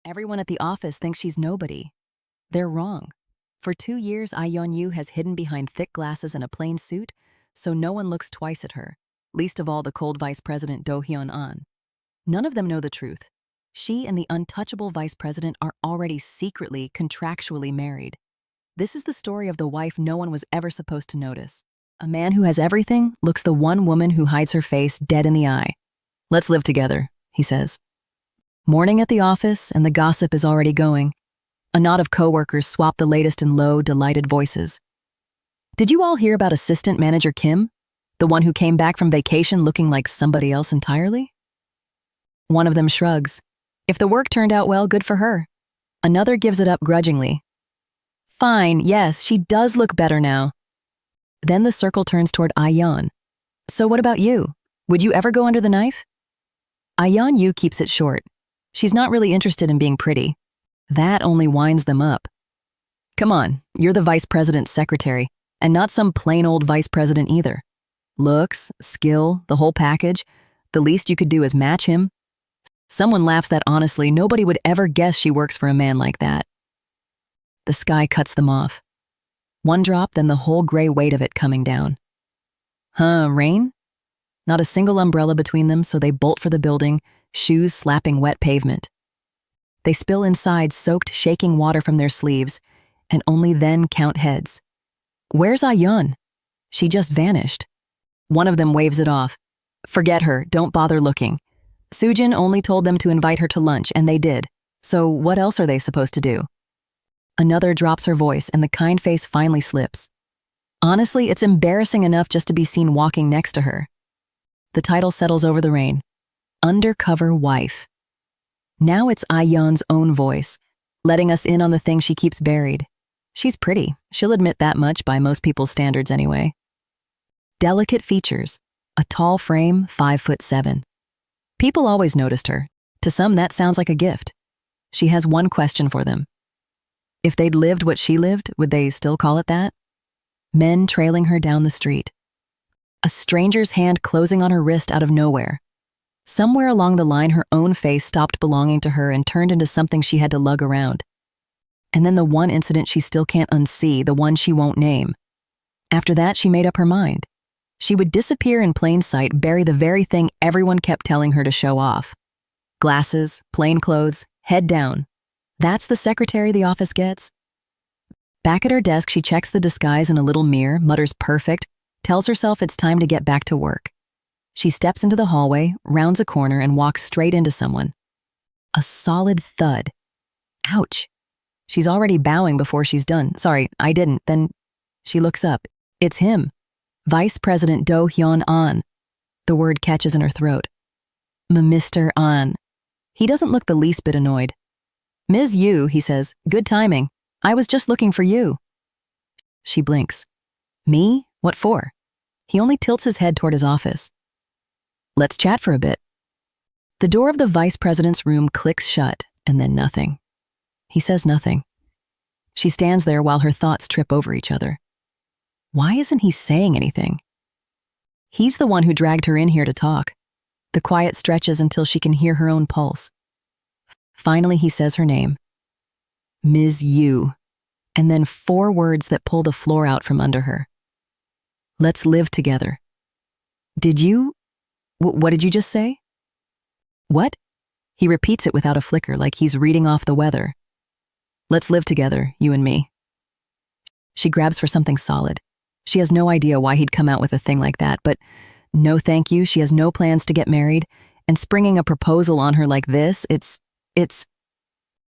Everyone at the office thinks she's nobody. They're wrong. For 2 years, I-Yeon Yu has hidden behind thick glasses and a plain suit, so no one looks twice at her, least of all the cold Vice President Do-hyun An. None of them know the truth. She and the untouchable Vice President are already secretly, contractually married. This is the story of the wife no one was ever supposed to notice. A man who has everything looks the one woman who hides her face dead in the eye. "Let's live together," he says. Morning at the office, and the gossip is already going. A knot of coworkers swap the latest in low, delighted voices. "Did you all hear about Assistant Manager Kim? The one who came back from vacation looking like somebody else entirely?" One of them shrugs. If the work turned out well, good for her. Another gives it up grudgingly. "Fine, yes, she does look better now." Then the circle turns toward I-Yeon. "So what about you? Would you ever go under the knife?" I-Yeon Yu keeps it short. She's not really interested in being pretty. That only winds them up. "Come on, you're the vice president's secretary, and not some plain old vice president either. Looks, skill, the whole package. The least you could do is match him." Someone laughs that honestly, nobody would ever guess she works for a man like that. The sky cuts them off. One drop, then the whole gray weight of it coming down. Rain? Not a single umbrella between them, so they bolt for the building, shoes slapping wet pavement. They spill inside soaked, shaking water from their sleeves, and only then count heads. Where's I-Yeon? She just vanished. One of them waves it off. "Forget her, don't bother looking. Soojin only told them to invite her to lunch, and they did. So what else are they supposed to do?" Another drops her voice, and the kind face finally slips. Honestly, it's embarrassing enough just to be seen walking next to her. The title settles over the rain. Undercover Wife. Now it's I-Yeon's own voice, letting us in on the thing she keeps buried. She's pretty. She'll admit that much by most people's standards anyway. Delicate features. A tall frame, 5'7". People always noticed her. To some, that sounds like a gift. She has one question for them. If they'd lived what she lived, would they still call it that? Men trailing her down the street. A stranger's hand closing on her wrist out of nowhere. Somewhere along the line, her own face stopped belonging to her and turned into something she had to lug around. And then the one incident she still can't unsee, the one she won't name. After that, she made up her mind. She would disappear in plain sight, bury the very thing everyone kept telling her to show off. Glasses, plain clothes, head down. That's the secretary the office gets. Back at her desk, she checks the disguise in a little mirror, mutters perfect, tells herself it's time to get back to work. She steps into the hallway, rounds a corner, and walks straight into someone. A solid thud. Ouch. She's already bowing before she's done. "Sorry, I didn't." Then she looks up. It's him. Vice President Do-hyun An. The word catches in her throat. Mr. An. He doesn't look the least bit annoyed. "Ms. Yu," he says, "good timing. I was just looking for you." She blinks. "Me? What for?" He only tilts his head toward his office. "Let's chat for a bit." The door of the vice president's room clicks shut, and then nothing. He says nothing. She stands there while her thoughts trip over each other. Why isn't he saying anything? He's the one who dragged her in here to talk. The quiet stretches until she can hear her own pulse. Finally, he says her name. Ms. Yu. And then 4 words that pull the floor out from under her. "Let's live together." "Did you? What did you just say?" "What?" He repeats it without a flicker, like he's reading off the weather. "Let's live together, you and me." She grabs for something solid. She has no idea why he'd come out with a thing like that, but no thank you, she has no plans to get married, and springing a proposal on her like this, it's...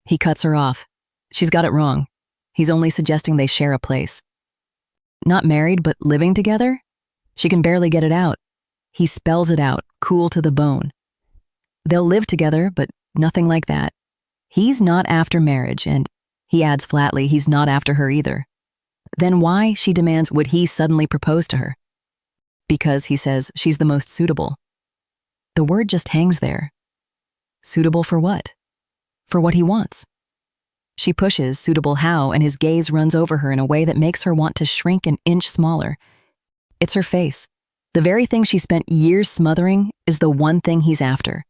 He cuts her off. She's got it wrong. He's only suggesting they share a place. Not married, but living together? She can barely get it out. He spells it out, cool to the bone. They'll live together, but nothing like that. He's not after marriage, and he adds flatly he's not after her either. Then why, she demands, would he suddenly propose to her? Because, he says, she's the most suitable. The word just hangs there. Suitable for what? For what he wants. She pushes, suitable how, and his gaze runs over her in a way that makes her want to shrink an inch smaller. It's her face. The very thing she spent years smothering is the one thing he's after.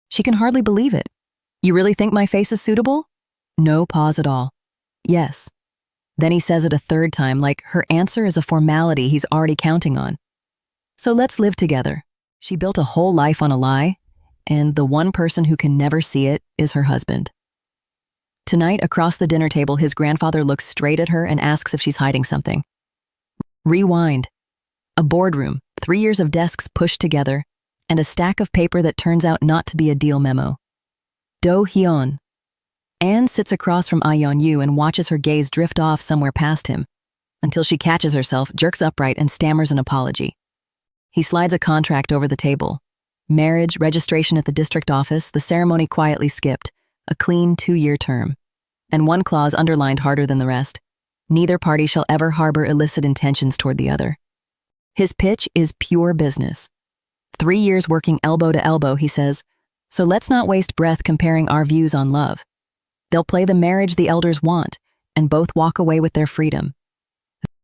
She can hardly believe it. You really think my face is suitable? No pause at all. Yes. Then he says it a third time, like her answer is a formality he's already counting on. So let's live together. She built a whole life on a lie, and the one person who can never see it is her husband. Tonight, across the dinner table, his grandfather looks straight at her and asks if she's hiding something. Rewind. A boardroom, 3 years of desks pushed together, and a stack of paper that turns out not to be a deal memo. Do-hyun. Anne sits across from I-Yeon Yu and watches her gaze drift off somewhere past him, until she catches herself, jerks upright, and stammers an apology. He slides a contract over the table. Marriage, registration at the district office, the ceremony quietly skipped, a clean 2-year term. And one clause underlined harder than the rest. Neither party shall ever harbor illicit intentions toward the other. His pitch is pure business. 3 years working elbow to elbow, he says, so let's not waste breath comparing our views on love. They'll play the marriage the elders want, and both walk away with their freedom.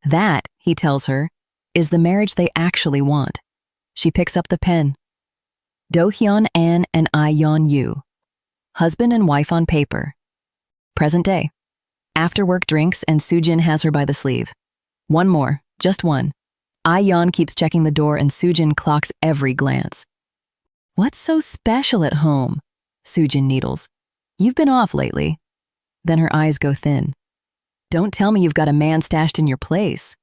That, he tells her, is the marriage they actually want. She picks up the pen. Do-hyun, Ann, and I-Yeon Yu. Husband and wife on paper. Present day. After work drinks and Soo-jin has her by the sleeve. One more, just one. I-Yeon keeps checking the door and Soo-jin clocks every glance. What's so special at home? Soo-jin needles. You've been off lately. Then her eyes go thin. Don't tell me you've got a man stashed in your place.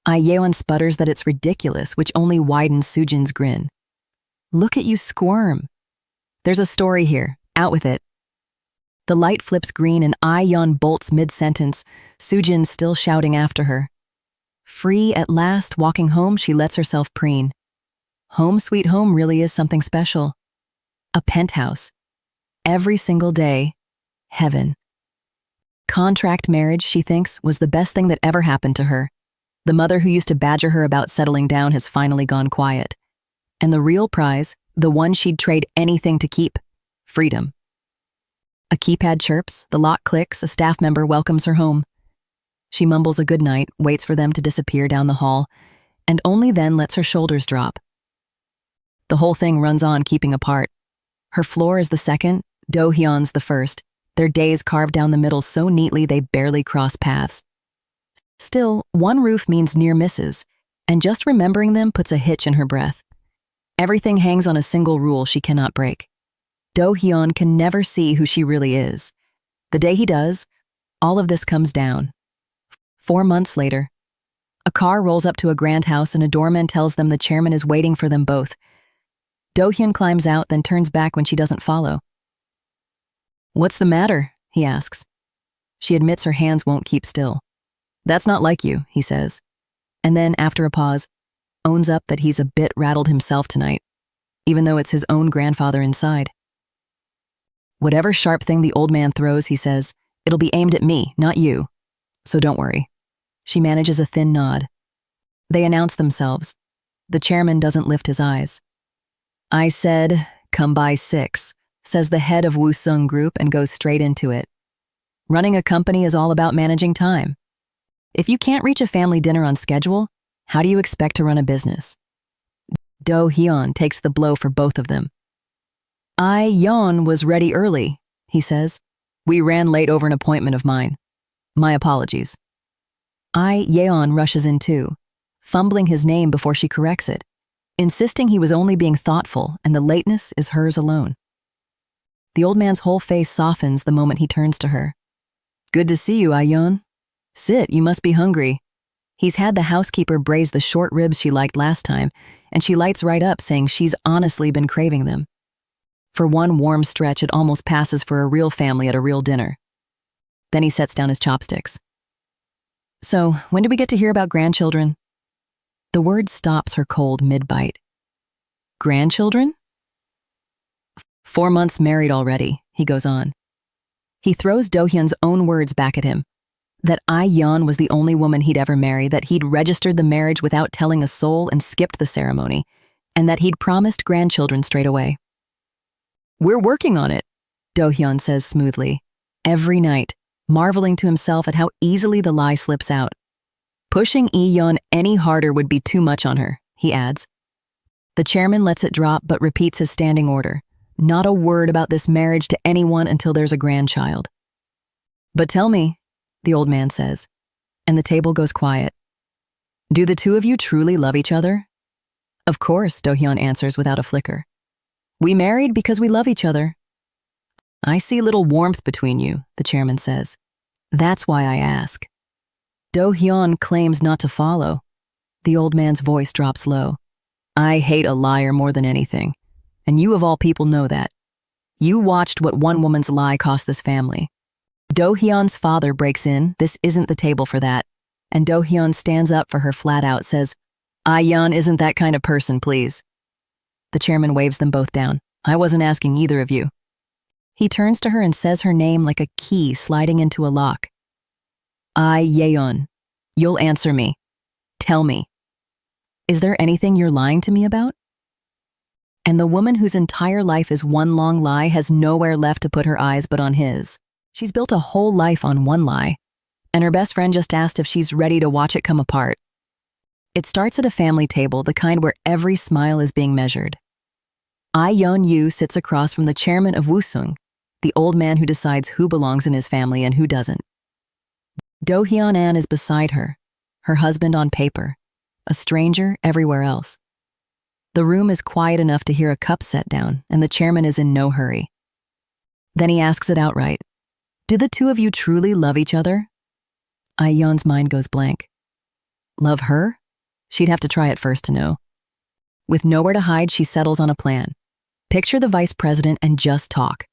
I-Yeon sputters that it's ridiculous, which only widens Soo-jin's grin. Look at you squirm. There's a story here. Out with it. The light flips green and I-Yeon bolts mid-sentence, Soo-jin still shouting after her. Free at last, walking home, she lets herself preen. Home sweet home really is something special. A penthouse. Every single day. Heaven. Contract marriage, she thinks, was the best thing that ever happened to her. The mother who used to badger her about settling down has finally gone quiet. And the real prize, the one she'd trade anything to keep, freedom. A keypad chirps, the lock clicks, a staff member welcomes her home. She mumbles a good night, waits for them to disappear down the hall, and only then lets her shoulders drop. The whole thing runs on, keeping apart. Her floor is the second, Do-hyun's the first, their days carved down the middle so neatly they barely cross paths. Still, one roof means near misses, and just remembering them puts a hitch in her breath. Everything hangs on a single rule she cannot break. Do-hyun can never see who she really is. The day he does, all of this comes down. 4 months later, a car rolls up to a grand house and a doorman tells them the chairman is waiting for them both. Do-hyun climbs out, then turns back when she doesn't follow. What's the matter? He asks. She admits her hands won't keep still. That's not like you, he says. And then, after a pause, owns up that he's a bit rattled himself tonight, even though it's his own grandfather inside. Whatever sharp thing the old man throws, he says, it'll be aimed at me, not you. So don't worry. She manages a thin nod. They announce themselves. The chairman doesn't lift his eyes. I said, come by 6, says the head of Woo-sung Group and goes straight into it. Running a company is all about managing time. If you can't reach a family dinner on schedule, how do you expect to run a business? Do-hyun takes the blow for both of them. I-Yeon was ready early, he says. We ran late over an appointment of mine. My apologies. I-Yeon rushes in too, fumbling his name before she corrects it, insisting he was only being thoughtful and the lateness is hers alone. The old man's whole face softens the moment he turns to her. Good to see you, I-Yeon. Sit, you must be hungry. He's had the housekeeper braise the short ribs she liked last time, and she lights right up saying she's honestly been craving them. For one warm stretch, it almost passes for a real family at a real dinner. Then he sets down his chopsticks. So, when do we get to hear about grandchildren? The word stops her cold mid-bite. Grandchildren? 4 months married already, he goes on. He throws Do-hyun's own words back at him. That I-Yeon was the only woman he'd ever marry, that he'd registered the marriage without telling a soul and skipped the ceremony, and that he'd promised grandchildren straight away. We're working on it, Do-hyun says smoothly, every night, marveling to himself at how easily the lie slips out. Pushing I-Yeon any harder would be too much on her, he adds. The chairman lets it drop but repeats his standing order. Not a word about this marriage to anyone until there's a grandchild. But tell me, the old man says, and the table goes quiet. Do the two of you truly love each other? Of course, Do-hyun answers without a flicker. We married because we love each other. I see little warmth between you, the chairman says. That's why I ask. Do-hyun claims not to follow. The old man's voice drops low. I hate a liar more than anything, and you of all people know that. You watched what one woman's lie cost this family. Do-hyun's father breaks in, this isn't the table for that, and Do-hyun stands up for her flat out, says, I-Yeon isn't that kind of person, please. The chairman waves them both down. I wasn't asking either of you. He turns to her and says her name like a key sliding into a lock. I-Yeon, you'll answer me. Tell me. Is there anything you're lying to me about? And the woman whose entire life is one long lie has nowhere left to put her eyes but on his. She's built a whole life on one lie, and her best friend just asked if she's ready to watch it come apart. It starts at a family table, the kind where every smile is being measured. I-Yeon Yu sits across from the chairman of Woosung, the old man who decides who belongs in his family and who doesn't. Do-hyun-an is beside her husband on paper, a stranger everywhere else. The room is quiet enough to hear a cup set down, and the chairman is in no hurry. Then he asks it outright. Do the two of you truly love each other? I-Yeon's mind goes blank. Love her? She'd have to try it first to know. With nowhere to hide, she settles on a plan. Picture the vice president and just talk.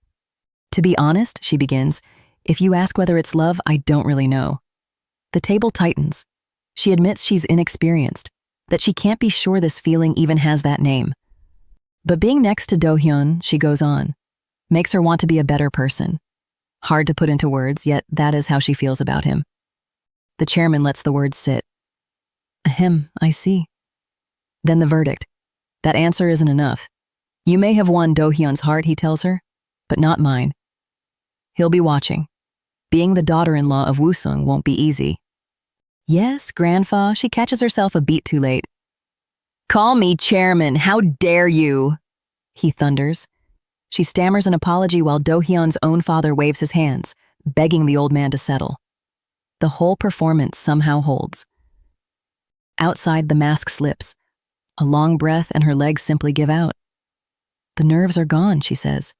To be honest, she begins, if you ask whether it's love, I don't really know. The table tightens. She admits she's inexperienced, that she can't be sure this feeling even has that name. But being next to Do-hyun, she goes on, makes her want to be a better person. Hard to put into words, yet that is how she feels about him. The chairman lets the words sit. Ahem, I see. Then the verdict. That answer isn't enough. You may have won Do-hyun's heart, he tells her, but not mine. He'll be watching. Being the daughter-in-law of Woosung won't be easy. Yes, Grandfa, she catches herself a beat too late. Call me chairman, how dare you? He thunders. She stammers an apology while Do-hyun's own father waves his hands, begging the old man to settle. The whole performance somehow holds. Outside, the mask slips. A long breath and her legs simply give out. The nerves are gone, she says.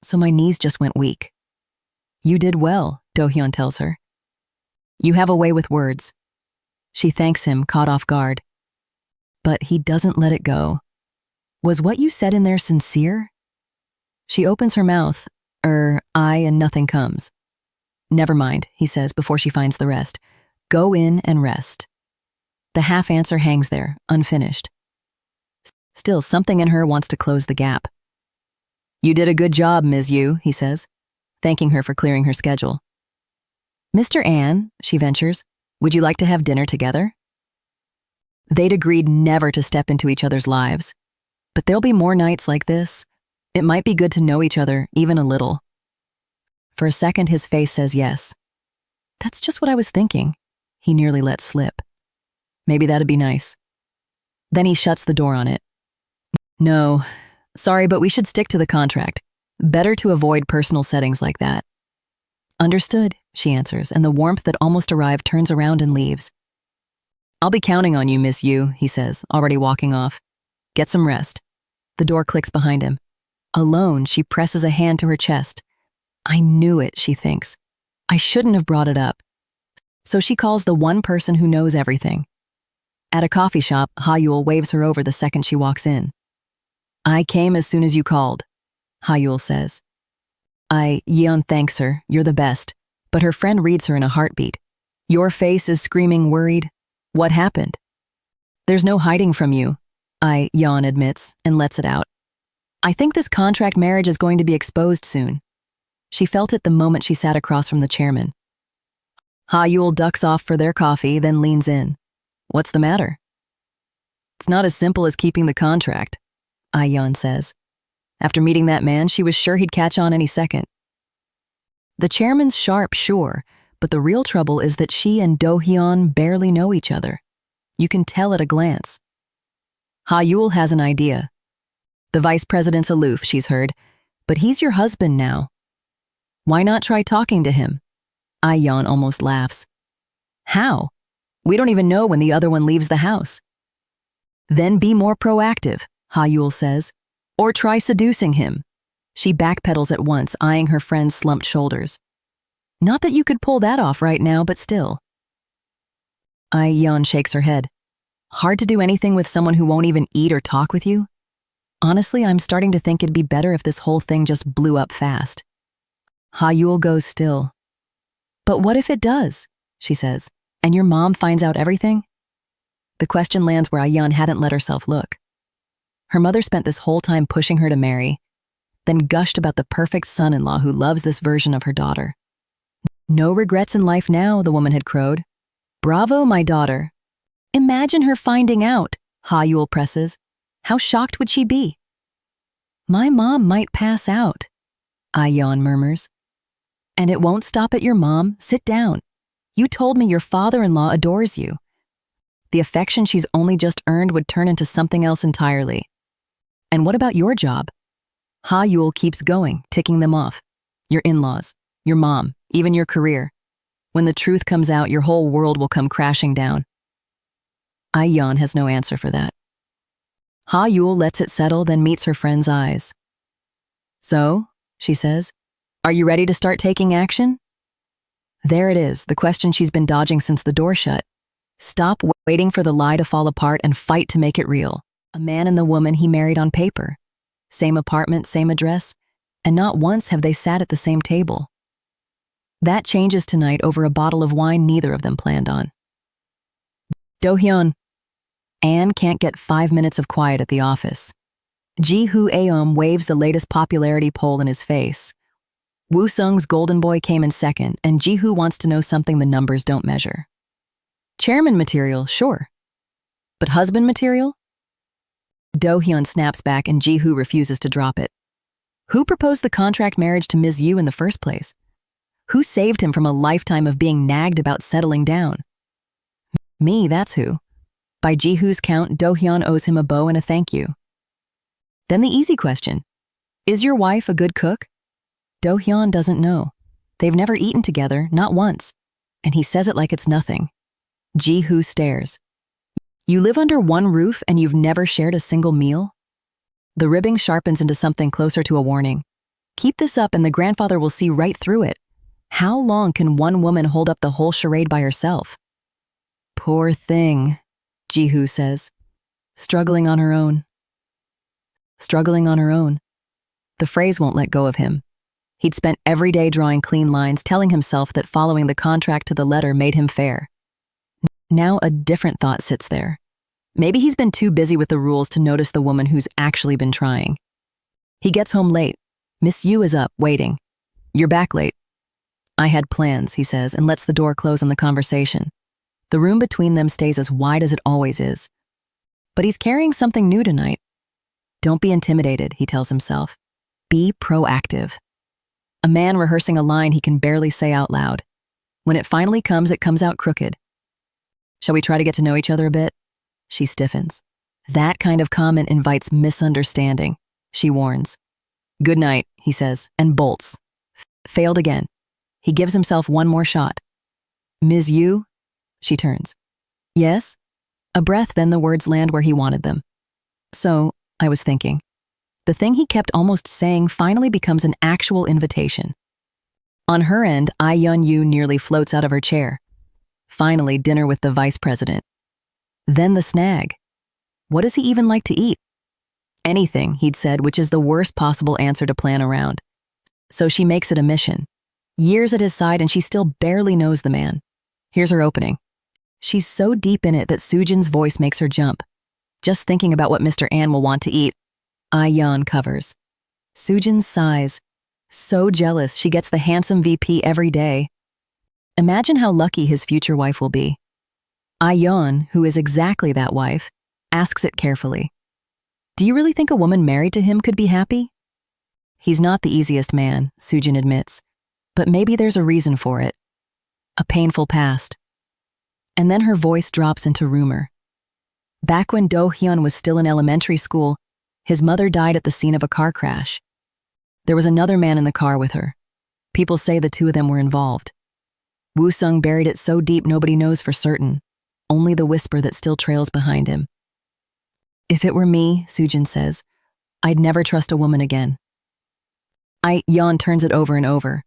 So my knees just went weak. You did well, Do-hyun tells her. You have a way with words. She thanks him, caught off guard. But he doesn't let it go. Was what you said in there sincere? She opens her mouth, and nothing comes. Never mind, he says before she finds the rest. Go in and rest. The half answer hangs there, unfinished. Still, something in her wants to close the gap. You did a good job, Ms. Yu, he says, thanking her for clearing her schedule. Mr. An, she ventures, would you like to have dinner together? They'd agreed never to step into each other's lives. But there'll be more nights like this. It might be good to know each other, even a little. For a second, his face says yes. That's just what I was thinking. He nearly let slip. Maybe that'd be nice. Then he shuts the door on it. No, sorry, but we should stick to the contract. Better to avoid personal settings like that. Understood, she answers, and the warmth that almost arrived turns around and leaves. I'll be counting on you, Miss Yu, he says, already walking off. Get some rest. The door clicks behind him. Alone, she presses a hand to her chest. I knew it, she thinks. I shouldn't have brought it up. So she calls the one person who knows everything. At a coffee shop, Ha-Yul waves her over the second she walks in. I came as soon as you called, Ha-Yul says. Yeon thanks her, you're the best, but her friend reads her in a heartbeat. Your face is screaming worried. What happened? There's no hiding from you, Yeon admits and lets it out. I think this contract marriage is going to be exposed soon. She felt it the moment she sat across from the chairman. Ha-Yul ducks off for their coffee, then leans in. What's the matter? It's not as simple as keeping the contract, I-Yeon says. After meeting that man, she was sure he'd catch on any second. The chairman's sharp, sure, but the real trouble is that she and Do-hyun barely know each other. You can tell at a glance. Ha-Yul has an idea. The vice president's aloof, she's heard, but he's your husband now. Why not try talking to him? I-Yeon almost laughs. How? We don't even know when the other one leaves the house. Then be more proactive, Ha-Yul says, or try seducing him. She backpedals at once, eyeing her friend's slumped shoulders. Not that you could pull that off right now, but still. I-Yeon shakes her head. Hard to do anything with someone who won't even eat or talk with you? Honestly, I'm starting to think it'd be better if this whole thing just blew up fast. Ha-Yul goes still. But what if it does, she says, and your mom finds out everything? The question lands where I-Yeon hadn't let herself look. Her mother spent this whole time pushing her to marry, then gushed about the perfect son-in-law who loves this version of her daughter. No regrets in life now, the woman had crowed. Bravo, my daughter. Imagine her finding out, Ha-Yul presses. How shocked would she be? My mom might pass out, I-Yeon murmurs. And it won't stop at your mom. Sit down. You told me your father-in-law adores you. The affection she's only just earned would turn into something else entirely. And what about your job? Ha-Yul keeps going, ticking them off. Your in-laws, your mom, even your career. When the truth comes out, your whole world will come crashing down. I-Yeon has no answer for that. Ha-Yul lets it settle, then meets her friend's eyes. So, she says, are you ready to start taking action? There it is, the question she's been dodging since the door shut. Stop waiting for the lie to fall apart and fight to make it real. A man and the woman he married on paper. Same apartment, same address, and not once have they sat at the same table. That changes tonight over a bottle of wine neither of them planned on. Do-hyun. Anne can't get 5 minutes of quiet at the office. Ji-hoo Aeom waves the latest popularity poll in his face. Woo-sung's golden boy came in second, and Ji-hoo wants to know something the numbers don't measure. Chairman material, sure. But husband material? Do-hyun snaps back and Ji-hoo refuses to drop it. Who proposed the contract marriage to Ms. Yu in the first place? Who saved him from a lifetime of being nagged about settling down? Me, that's who. By Ji-hoo's count, Do-hyun owes him a bow and a thank you. Then the easy question. Is your wife a good cook? Do-hyun doesn't know. They've never eaten together, not once. And he says it like it's nothing. Ji-hoo stares. You live under one roof and you've never shared a single meal? The ribbing sharpens into something closer to a warning. Keep this up and the grandfather will see right through it. How long can one woman hold up the whole charade by herself? Poor thing, Ji-hoo says. Struggling on her own. Struggling on her own. The phrase won't let go of him. He'd spent every day drawing clean lines, telling himself that following the contract to the letter made him fair. Now a different thought sits there. Maybe he's been too busy with the rules to notice the woman who's actually been trying. He gets home late. Miss Yu is up, waiting. You're back late. I had plans, he says, and lets the door close on the conversation. The room between them stays as wide as it always is. But he's carrying something new tonight. Don't be intimidated, he tells himself. Be proactive. A man rehearsing a line he can barely say out loud. When it finally comes, it comes out crooked. Shall we try to get to know each other a bit? She stiffens. That kind of comment invites misunderstanding, she warns. Good night, he says, and bolts. Failed again. He gives himself one more shot. Ms. Yu? She turns. Yes? A breath, then the words land where he wanted them. So, I was thinking. The thing he kept almost saying finally becomes an actual invitation. On her end, I-Yeon Yu nearly floats out of her chair. Finally, dinner with the vice president. Then the snag. What does he even like to eat? Anything, he'd said, which is the worst possible answer to plan around. So she makes it a mission. Years at his side and she still barely knows the man. Here's her opening. She's so deep in it that Soojin's voice makes her jump. Just thinking about what Mr. An will want to eat. I-Yeon covers. Soojin sighs. So jealous she gets the handsome VP every day. Imagine how lucky his future wife will be. I-Yeon, who is exactly that wife, asks it carefully. Do you really think a woman married to him could be happy? He's not the easiest man, Soojin admits, but maybe there's a reason for it. A painful past. And then her voice drops into rumor. Back when Do-hyun was still in elementary school, His mother died at the scene of a car crash. There was another man in the car with her. People say the two of them were involved. Woo-sung buried it so deep nobody knows for certain, only the whisper that still trails behind him. If it were me, Soojin says, I'd never trust a woman again. I-Yeon turns it over and over.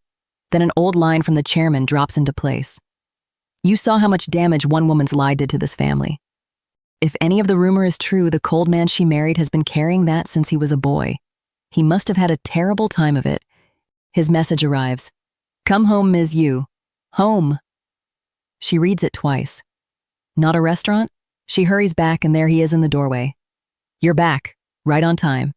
Then an old line from the chairman drops into place. You saw how much damage one woman's lie did to this family. If any of the rumor is true, the cold man she married has been carrying that since he was a boy. He must have had a terrible time of it. His message arrives. Come home, Ms. Yu. Home. She reads it twice. Not a restaurant? She hurries back and there he is in the doorway. You're back, right on time.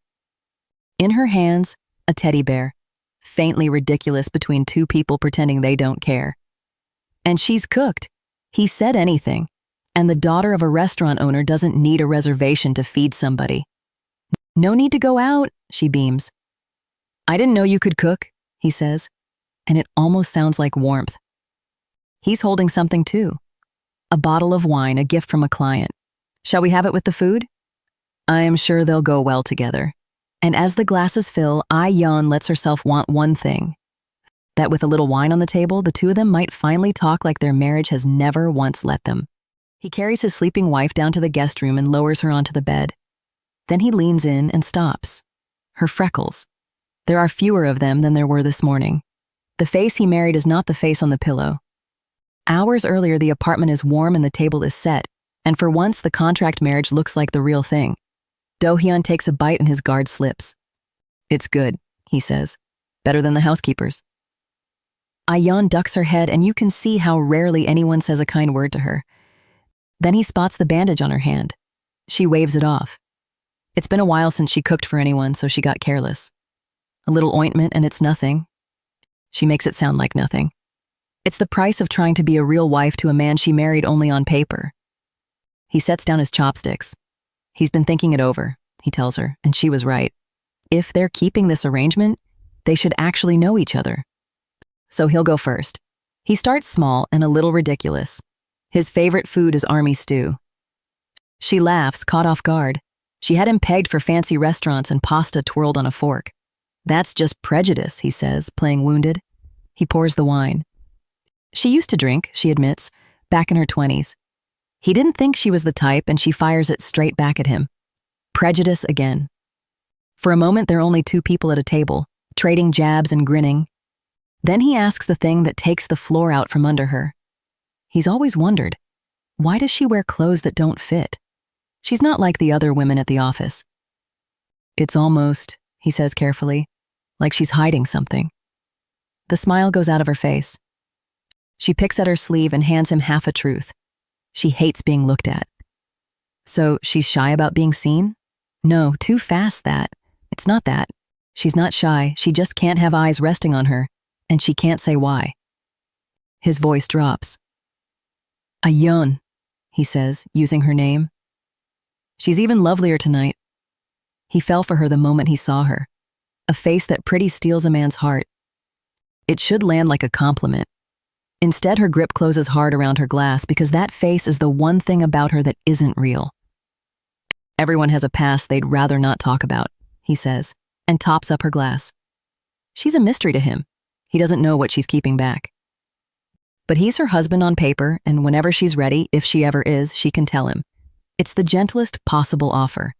In her hands, a teddy bear, faintly ridiculous between two people pretending they don't care. And she's cooked. He said anything. And the daughter of a restaurant owner doesn't need a reservation to feed somebody. No need to go out, she beams. I didn't know you could cook, he says, and it almost sounds like warmth. He's holding something too. A bottle of wine, a gift from a client. Shall we have it with the food? I am sure they'll go well together. And as the glasses fill, I-Yeon lets herself want one thing. That with a little wine on the table, the two of them might finally talk like their marriage has never once let them. He carries his sleeping wife down to the guest room and lowers her onto the bed. Then he leans in and stops. Her freckles. There are fewer of them than there were this morning. The face he married is not the face on the pillow. Hours earlier, the apartment is warm and the table is set, and for once, the contract marriage looks like the real thing. Do-hyun takes a bite and his guard slips. It's good, he says. Better than the housekeeper's. I-Yeon ducks her head and you can see how rarely anyone says a kind word to her. Then he spots the bandage on her hand. She waves it off. It's been a while since she cooked for anyone, so she got careless. A little ointment and it's nothing. She makes it sound like nothing. It's the price of trying to be a real wife to a man she married only on paper. He sets down his chopsticks. He's been thinking it over, he tells her, and she was right. If they're keeping this arrangement, they should actually know each other. So he'll go first. He starts small and a little ridiculous. His favorite food is army stew. She laughs, caught off guard. She had him pegged for fancy restaurants and pasta twirled on a fork. That's just prejudice, he says, playing wounded. He pours the wine. She used to drink, she admits, back in her 20s. He didn't think she was the type and she fires it straight back at him. Prejudice again. For a moment, they're only two people at a table, trading jabs and grinning. Then he asks the thing that takes the floor out from under her. He's always wondered, why does she wear clothes that don't fit? She's not like the other women at the office. It's almost, he says carefully, like she's hiding something. The smile goes out of her face. She picks at her sleeve and hands him half a truth. She hates being looked at. So she's shy about being seen? No, too fast that. It's not that. She's not shy, she just can't have eyes resting on her, and she can't say why. His voice drops. I-Yeon, he says, using her name. She's even lovelier tonight. He fell for her the moment he saw her. A face that pretty steals a man's heart. It should land like a compliment. Instead, her grip closes hard around her glass because that face is the one thing about her that isn't real. Everyone has a past they'd rather not talk about, he says, and tops up her glass. She's a mystery to him. He doesn't know what she's keeping back. But he's her husband on paper, and whenever she's ready, if she ever is, she can tell him. It's the gentlest possible offer.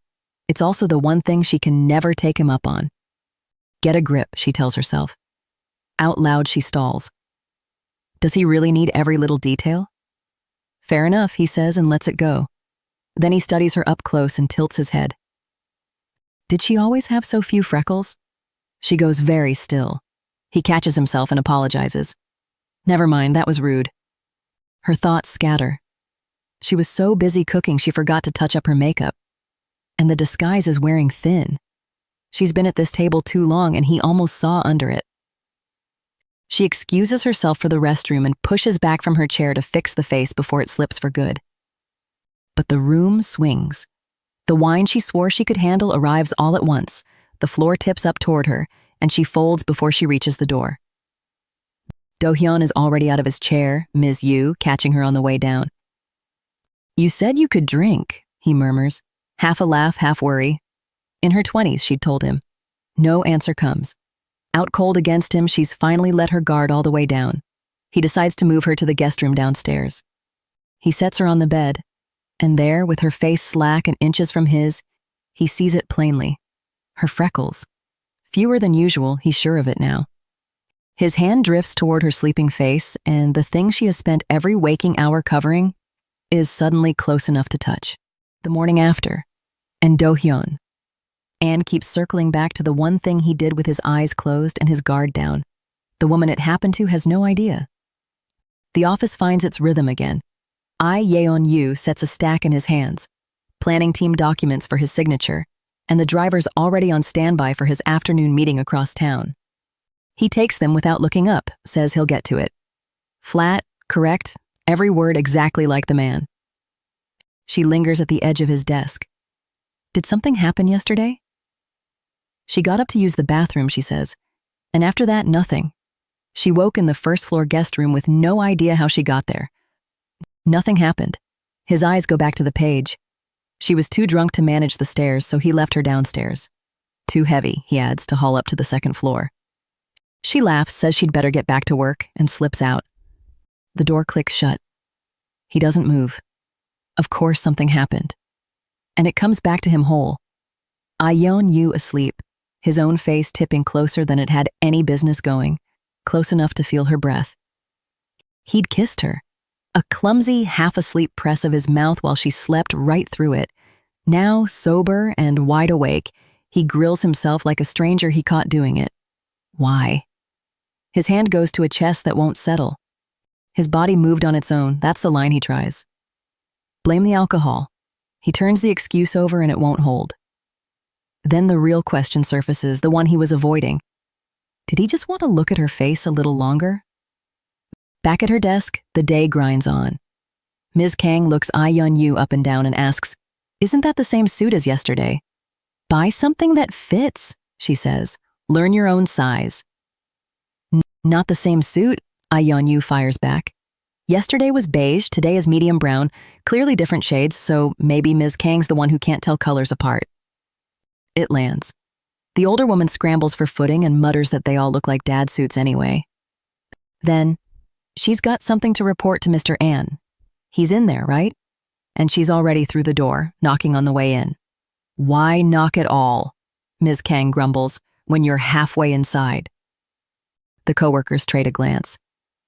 It's also the one thing she can never take him up on. Get a grip, she tells herself. Out loud, she stalls. Does he really need every little detail? Fair enough, he says and lets it go. Then he studies her up close and tilts his head. Did she always have so few freckles? She goes very still. He catches himself and apologizes. Never mind, that was rude. Her thoughts scatter. She was so busy cooking she forgot to touch up her makeup. And the disguise is wearing thin. She's been at this table too long and he almost saw under it. She excuses herself for the restroom and pushes back from her chair to fix the face before it slips for good. But the room swings. The wine she swore she could handle arrives all at once. The floor tips up toward her, and she folds before she reaches the door. Do-hyun is already out of his chair, Ms. Yu catching her on the way down. You said you could drink, he murmurs, half a laugh, half worry. In her 20s, she'd told him. No answer comes. Out cold against him, she's finally let her guard all the way down. He decides to move her to the guest room downstairs. He sets her on the bed, and there, with her face slack and inches from his, he sees it plainly. Her freckles. Fewer than usual, he's sure of it now. His hand drifts toward her sleeping face, and the thing she has spent every waking hour covering is suddenly close enough to touch. The morning after, and Do-hyun. Anne keeps circling back to the one thing he did with his eyes closed and his guard down. The woman it happened to has no idea. The office finds its rhythm again. I-Yeon Yu sets a stack in his hands, planning team documents for his signature, and the driver's already on standby for his afternoon meeting across town. He takes them without looking up, says he'll get to it. Flat, correct, every word exactly like the man. She lingers at the edge of his desk. Did something happen yesterday? She got up to use the bathroom, she says, and after that, nothing. She woke in the first-floor guest room with no idea how she got there. Nothing happened. His eyes go back to the page. She was too drunk to manage the stairs, so he left her downstairs. Too heavy, he adds, to haul up to the second floor. She laughs, says she'd better get back to work, and slips out. The door clicks shut. He doesn't move. Of course something happened. And it comes back to him whole. I-Yeon Yu asleep, his own face tipping closer than it had any business going, close enough to feel her breath. He'd kissed her. A clumsy, half-asleep press of his mouth while she slept right through it. Now, sober and wide awake, he grills himself like a stranger he caught doing it. Why? His hand goes to a chest that won't settle. His body moved on its own, that's the line he tries. Blame the alcohol. He turns the excuse over and it won't hold. Then the real question surfaces, the one he was avoiding. Did he just want to look at her face a little longer? Back at her desk, the day grinds on. Ms. Kang looks I-Yeon Yu up and down and asks, "Isn't that the same suit as yesterday?" "Buy something that fits," she says. "Learn your own size." Not the same suit, I-Yeon Yu fires back. Yesterday was beige, today is medium brown, clearly different shades, so maybe Ms. Kang's the one who can't tell colors apart. It lands. The older woman scrambles for footing and mutters that they all look like dad suits anyway. Then, she's got something to report to Mr. An. He's in there, right? And she's already through the door, knocking on the way in. "Why knock at all?" Ms. Kang grumbles, "when you're halfway inside." The coworkers trade a glance.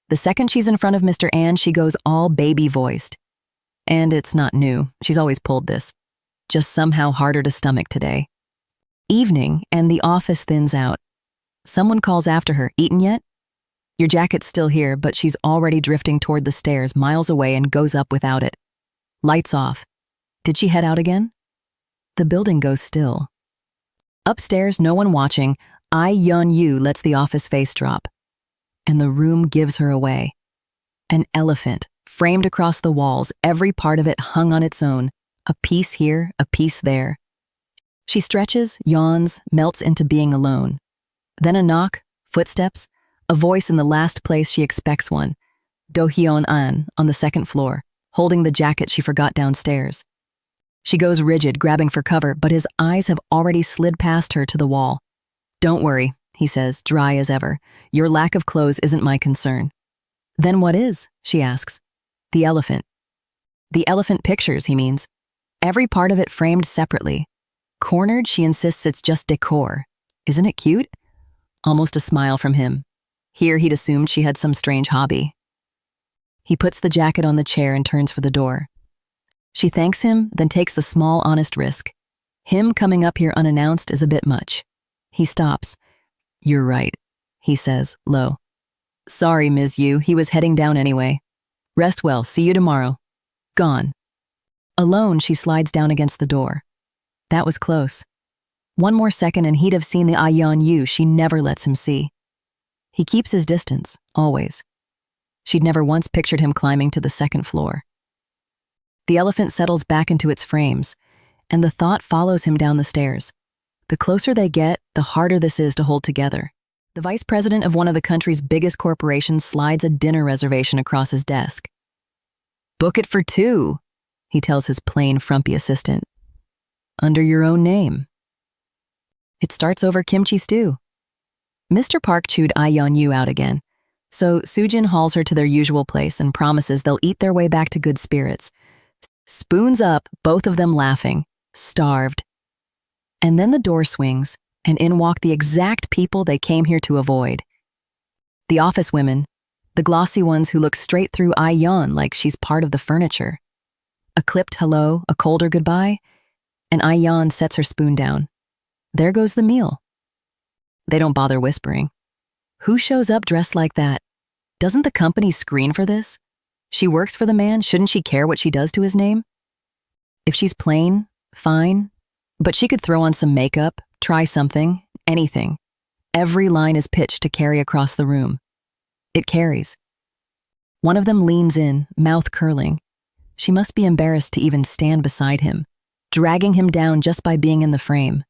The second she's in front of Mr. An, she goes all baby-voiced. And it's not new, she's always pulled this. Just somehow harder to stomach today. Evening, and the office thins out. Someone calls after her, "Eaten yet?" Your jacket's still here, but she's already drifting toward the stairs, miles away, and goes up without it. Lights off. Did she head out again? The building goes still. Upstairs, no one watching, I-Yeon Yu lets the office face drop. And the room gives her away. An elephant, framed across the walls, every part of it hung on its own, a piece here, a piece there. She stretches, yawns, melts into being alone. Then a knock, footsteps, a voice in the last place she expects one. Do-hyun An on the second floor, holding the jacket she forgot downstairs. She goes rigid, grabbing for cover, but his eyes have already slid past her to the wall. "Don't worry," he says, dry as ever. "Your lack of clothes isn't my concern." "Then what is?" she asks. "The elephant." The elephant pictures, he means. Every part of it framed separately. Cornered, she insists it's just decor. Isn't it cute? Almost a smile from him. Here he'd assumed she had some strange hobby. He puts the jacket on the chair and turns for the door. She thanks him, then takes the small, honest risk. Him coming up here unannounced is a bit much. He stops. "You're right," he says, low. "Sorry, Ms. Yu, he was heading down anyway. Rest well, see you tomorrow." Gone. Alone, she slides down against the door. That was close. One more second and he'd have seen the I-Yeon Yu she never lets him see. He keeps his distance, always. She'd never once pictured him climbing to the second floor. The elephant settles back into its frames, and the thought follows him down the stairs. The closer they get, the harder this is to hold together. The vice president of one of the country's biggest corporations slides a dinner reservation across his desk. "Book it for 2, he tells his plain, frumpy assistant. "Under your own name." It starts over kimchi stew. Mr. Park chewed I-Yeon Yu out again, so Soojin hauls her to their usual place and promises they'll eat their way back to good spirits. Spoons up, both of them laughing, starved. And then the door swings, and in walk the exact people they came here to avoid. The office women, the glossy ones who look straight through I-Yeon like she's part of the furniture. A clipped hello, a colder goodbye, and I-Yeon sets her spoon down. There goes the meal. They don't bother whispering. Who shows up dressed like that? Doesn't the company screen for this? She works for the man, shouldn't she care what she does to his name? If she's plain, fine, but she could throw on some makeup, try something, anything. Every line is pitched to carry across the room. It carries. One of them leans in, mouth curling. She must be embarrassed to even stand beside him, dragging him down just by being in the frame.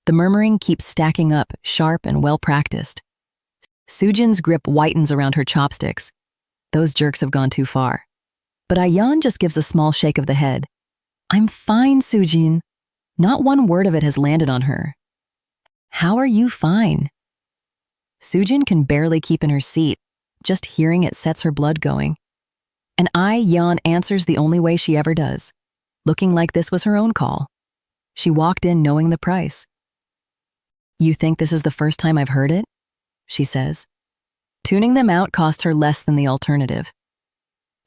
The murmuring keeps stacking up, sharp and well-practiced. Soojin's grip whitens around her chopsticks. Those jerks have gone too far. But I-Yeon just gives a small shake of the head. I'm fine, Soojin. Not one word of it has landed on her. How are you fine? Soojin can barely keep in her seat. Just hearing it sets her blood going. And I-Yeon answers the only way she ever does, looking like this was her own call. She walked in knowing the price. You think this is the first time I've heard it? She says. Tuning them out cost her less than the alternative.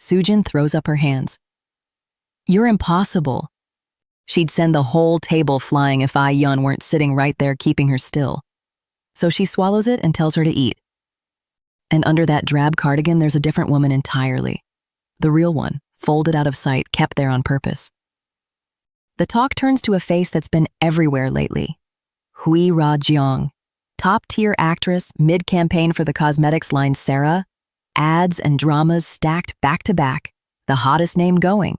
Soojin throws up her hands. You're impossible. She'd send the whole table flying if I-Yeon weren't sitting right there keeping her still. So she swallows it and tells her to eat. And under that drab cardigan there's a different woman entirely. The real one, folded out of sight, kept there on purpose. The talk turns to a face that's been everywhere lately. Hui Ra-jeong, top-tier actress, mid-campaign for the cosmetics line Sarah, ads and dramas stacked back-to-back, the hottest name going.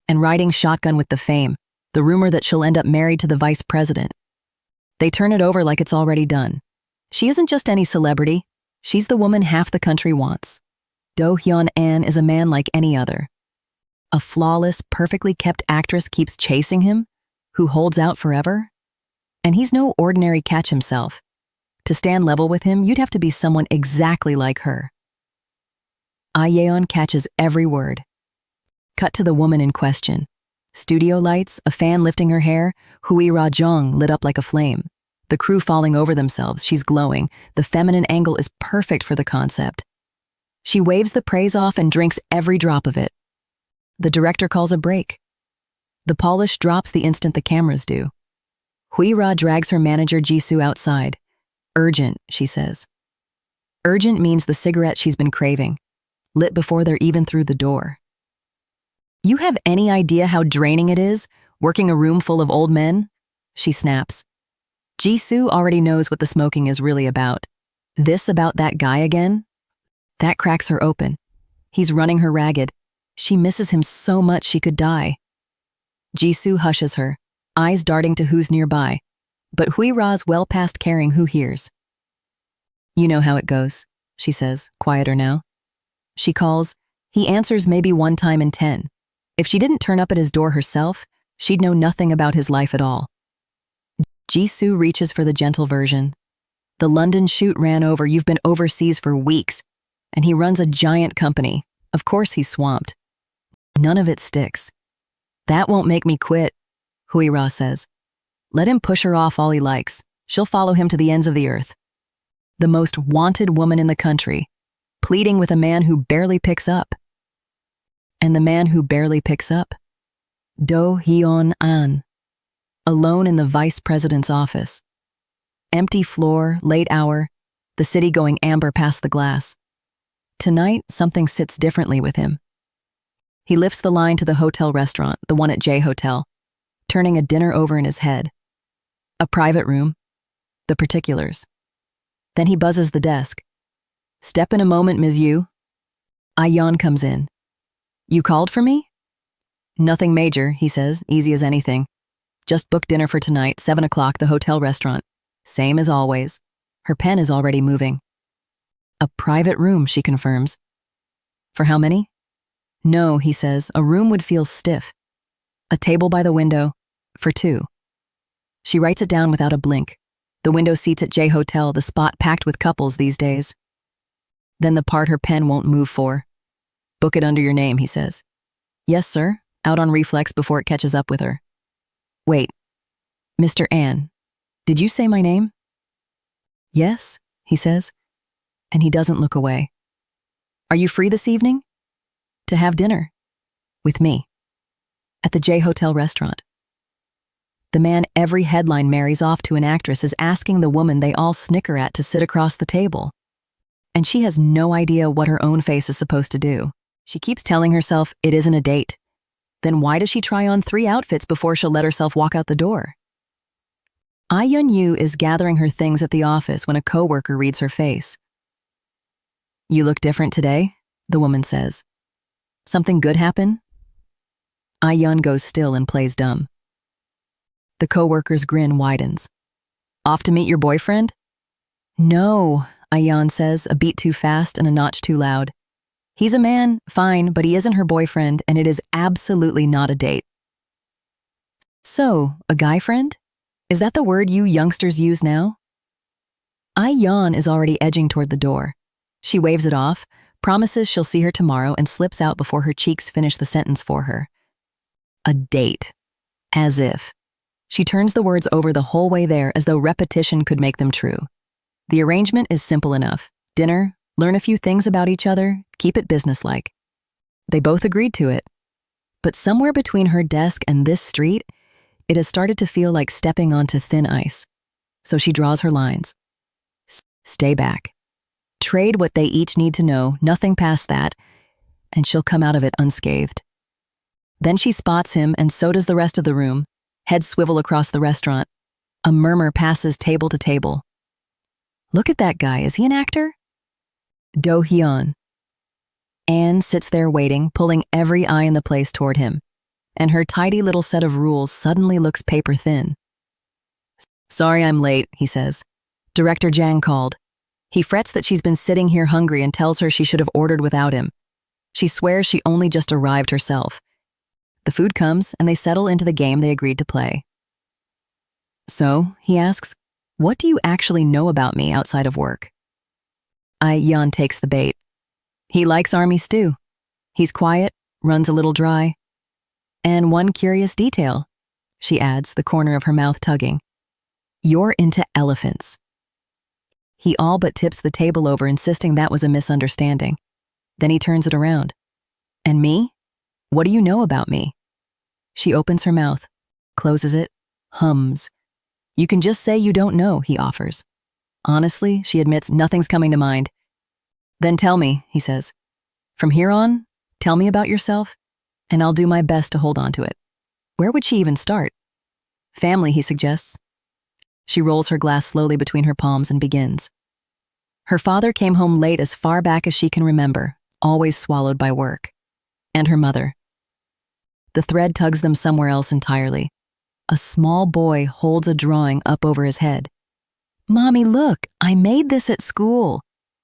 And riding shotgun with the fame, the rumor that she'll end up married to the vice president. They turn it over like it's already done. She isn't just any celebrity, she's the woman half the country wants. Do Hyun-an is a man like any other. A flawless, perfectly kept actress keeps chasing him, who holds out forever. And he's no ordinary catch himself. To stand level with him, you'd have to be someone exactly like her. I-Yeon catches every word. Cut to the woman in question. Studio lights, a fan lifting her hair, Hui Ra-jeong lit up like a flame. The crew falling over themselves, she's glowing. The feminine angle is perfect for the concept. She waves the praise off and drinks every drop of it. The director calls a break. The polish drops the instant the cameras do. Hui Ra drags her manager Jisoo outside. Urgent, she says. Urgent means the cigarette she's been craving, lit before they're even through the door. You have any idea how draining it is, working a room full of old men? She snaps. Jisoo already knows what the smoking is really about. This about that guy again? That cracks her open. He's running her ragged. She misses him so much she could die. Jisoo hushes her, eyes darting to who's nearby, but Hui Ra's well past caring who hears. You know how it goes, she says, quieter now. She calls. He answers maybe one time in 10. If she didn't turn up at his door herself, she'd know nothing about his life at all. Jisoo reaches for the gentle version. The London shoot ran over, you've been overseas for weeks, and he runs a giant company. Of course he's swamped. None of it sticks. That won't make me quit, Hui Ra says. Let him push her off all he likes. She'll follow him to the ends of the earth. The most wanted woman in the country, pleading with a man who barely picks up. And the man who barely picks up? Do Hyun-an, alone in the vice president's office. Empty floor, late hour, the city going amber past the glass. Tonight, something sits differently with him. He lifts the line to the hotel restaurant, the one at J Hotel, turning a dinner over in his head. A private room, the particulars. Then he buzzes the desk. Step in a moment, Ms. Yu. I-Yeon comes in. You called for me? Nothing major, he says, easy as anything. Just booked dinner for tonight, 7 o'clock, the hotel restaurant. Same as always. Her pen is already moving. A private room, she confirms. For how many? No, he says, a room would feel stiff. A table by the window, for 2. She writes it down without a blink. The window seats at J Hotel, the spot packed with couples these days. Then the part her pen won't move for. Book it under your name, he says. Yes, sir, out on reflex before it catches up with her. Wait, Mr. Ann, did you say my name? Yes, he says, and he doesn't look away. Are you free this evening? To have dinner? With me. At the J Hotel restaurant. The man every headline marries off to an actress is asking the woman they all snicker at to sit across the table. And she has no idea what her own face is supposed to do. She keeps telling herself it isn't a date. Then why does she try on 3 outfits before she'll let herself walk out the door? I-Yeon Yu is gathering her things at the office when a coworker reads her face. You look different today, the woman says. Something good happen? I-Yeon goes still and plays dumb. The coworker's grin widens. Off to meet your boyfriend? No, I-Yeon says, a beat too fast and a notch too loud. He's a man, fine, but he isn't her boyfriend, and it is absolutely not a date. So, a guy friend? Is that the word you youngsters use now? I-Yeon is already edging toward the door. She waves it off, promises she'll see her tomorrow, and slips out before her cheeks finish the sentence for her. A date. As if. She turns the words over the whole way there as though repetition could make them true. The arrangement is simple enough. Dinner, learn a few things about each other, keep it businesslike. They both agreed to it. But somewhere between her desk and this street, it has started to feel like stepping onto thin ice. So she draws her lines. Stay back. Trade what they each need to know, nothing past that, and she'll come out of it unscathed. Then she spots him, and so does the rest of the room. Heads swivel across the restaurant. A murmur passes table to table. Look at that guy, is he an actor? Do-hyun. Anne sits there waiting, pulling every eye in the place toward him, and her tidy little set of rules suddenly looks paper thin. Sorry I'm late, he says. Director Jang called. He frets that she's been sitting here hungry and tells her she should have ordered without him. She swears she only just arrived herself. The food comes, and they settle into the game they agreed to play. So, he asks, what do you actually know about me outside of work? I-Yeon takes the bait. He likes army stew. He's quiet, runs a little dry. And one curious detail, she adds, the corner of her mouth tugging. You're into elephants. He all but tips the table over, insisting that was a misunderstanding. Then he turns it around. And me? What do you know about me? She opens her mouth, closes it, hums. You can just say you don't know, he offers. Honestly, she admits, nothing's coming to mind. Then tell me, he says. From here on, tell me about yourself, and I'll do my best to hold on to it. Where would she even start? Family, he suggests. She rolls her glass slowly between her palms and begins. Her father came home late as far back as she can remember, always swallowed by work. And her mother. The thread tugs them somewhere else entirely. A small boy holds a drawing up over his head. Mommy, look, I made this at school.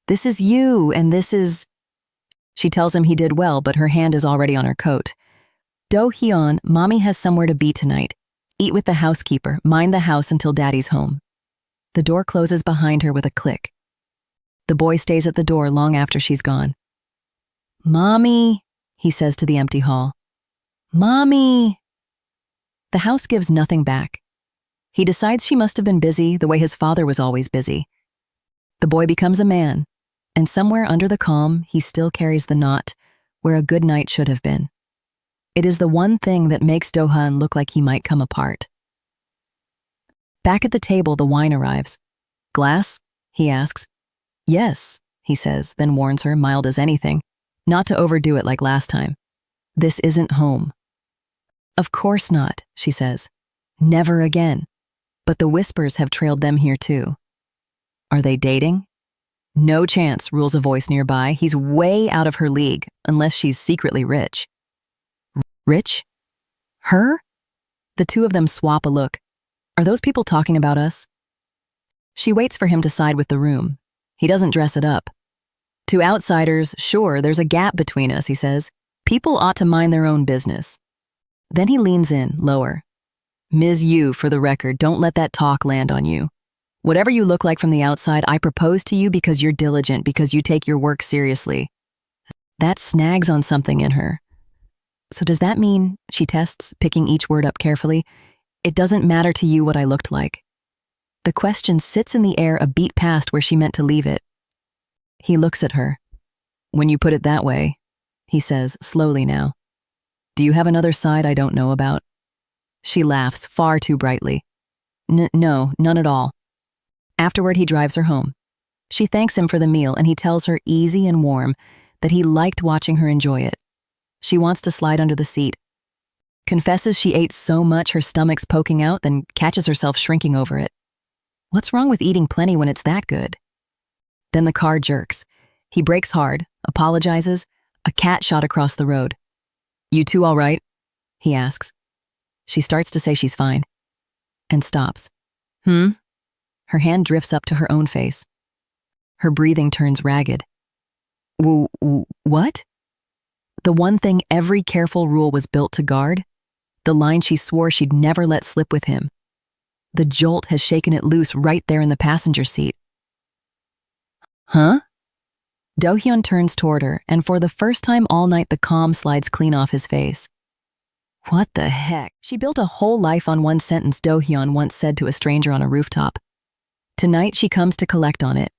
This is you, and this is... She tells him he did well, but her hand is already on her coat. Do-hyun, Mommy has somewhere to be tonight. Eat with the housekeeper, mind the house until Daddy's home. The door closes behind her with a click. The boy stays at the door long after she's gone. Mommy, he says to the empty hall. Mommy! The house gives nothing back. He decides she must have been busy the way his father was always busy. The boy becomes a man, and somewhere under the calm, he still carries the knot where a good night should have been. It is the one thing that makes Do-hyun look like he might come apart. Back at the table, the wine arrives. Glass? He asks. Yes, he says, then warns her, mild as anything, not to overdo it like last time. This isn't home. Of course not, she says. Never again. But the whispers have trailed them here too. Are they dating? No chance, rules a voice nearby. He's way out of her league, unless she's secretly rich. Rich? Her? The two of them swap a look. Are those people talking about us? She waits for him to side with the room. He doesn't dress it up. To outsiders, sure, there's a gap between us, he says. People ought to mind their own business. Then he leans in, lower. Ms. Yu, for the record, don't let that talk land on you. Whatever you look like from the outside, I propose to you because you're diligent, because you take your work seriously. That snags on something in her. So does that mean, she tests, picking each word up carefully, it doesn't matter to you what I looked like? The question sits in the air a beat past where she meant to leave it. He looks at her. When you put it that way, he says, slowly now. Do you have another side I don't know about? She laughs far too brightly. No, none at all. Afterward, he drives her home. She thanks him for the meal, and he tells her, easy and warm, that he liked watching her enjoy it. She wants to slide under the seat. Confesses she ate so much her stomach's poking out, then catches herself shrinking over it. What's wrong with eating plenty when it's that good? Then the car jerks. He brakes hard, apologizes, a cat shot across the road. You two all right? He asks. She starts to say she's fine, and stops. Her hand drifts up to her own face. Her breathing turns ragged. What? The one thing every careful rule was built to guard? The line she swore she'd never let slip with him. The jolt has shaken it loose right there in the passenger seat. Huh? Do-hyun turns toward her, and for the first time all night the calm slides clean off his face. What the heck? She built a whole life on one sentence Do-hyun once said to a stranger on a rooftop. Tonight she comes to collect on it,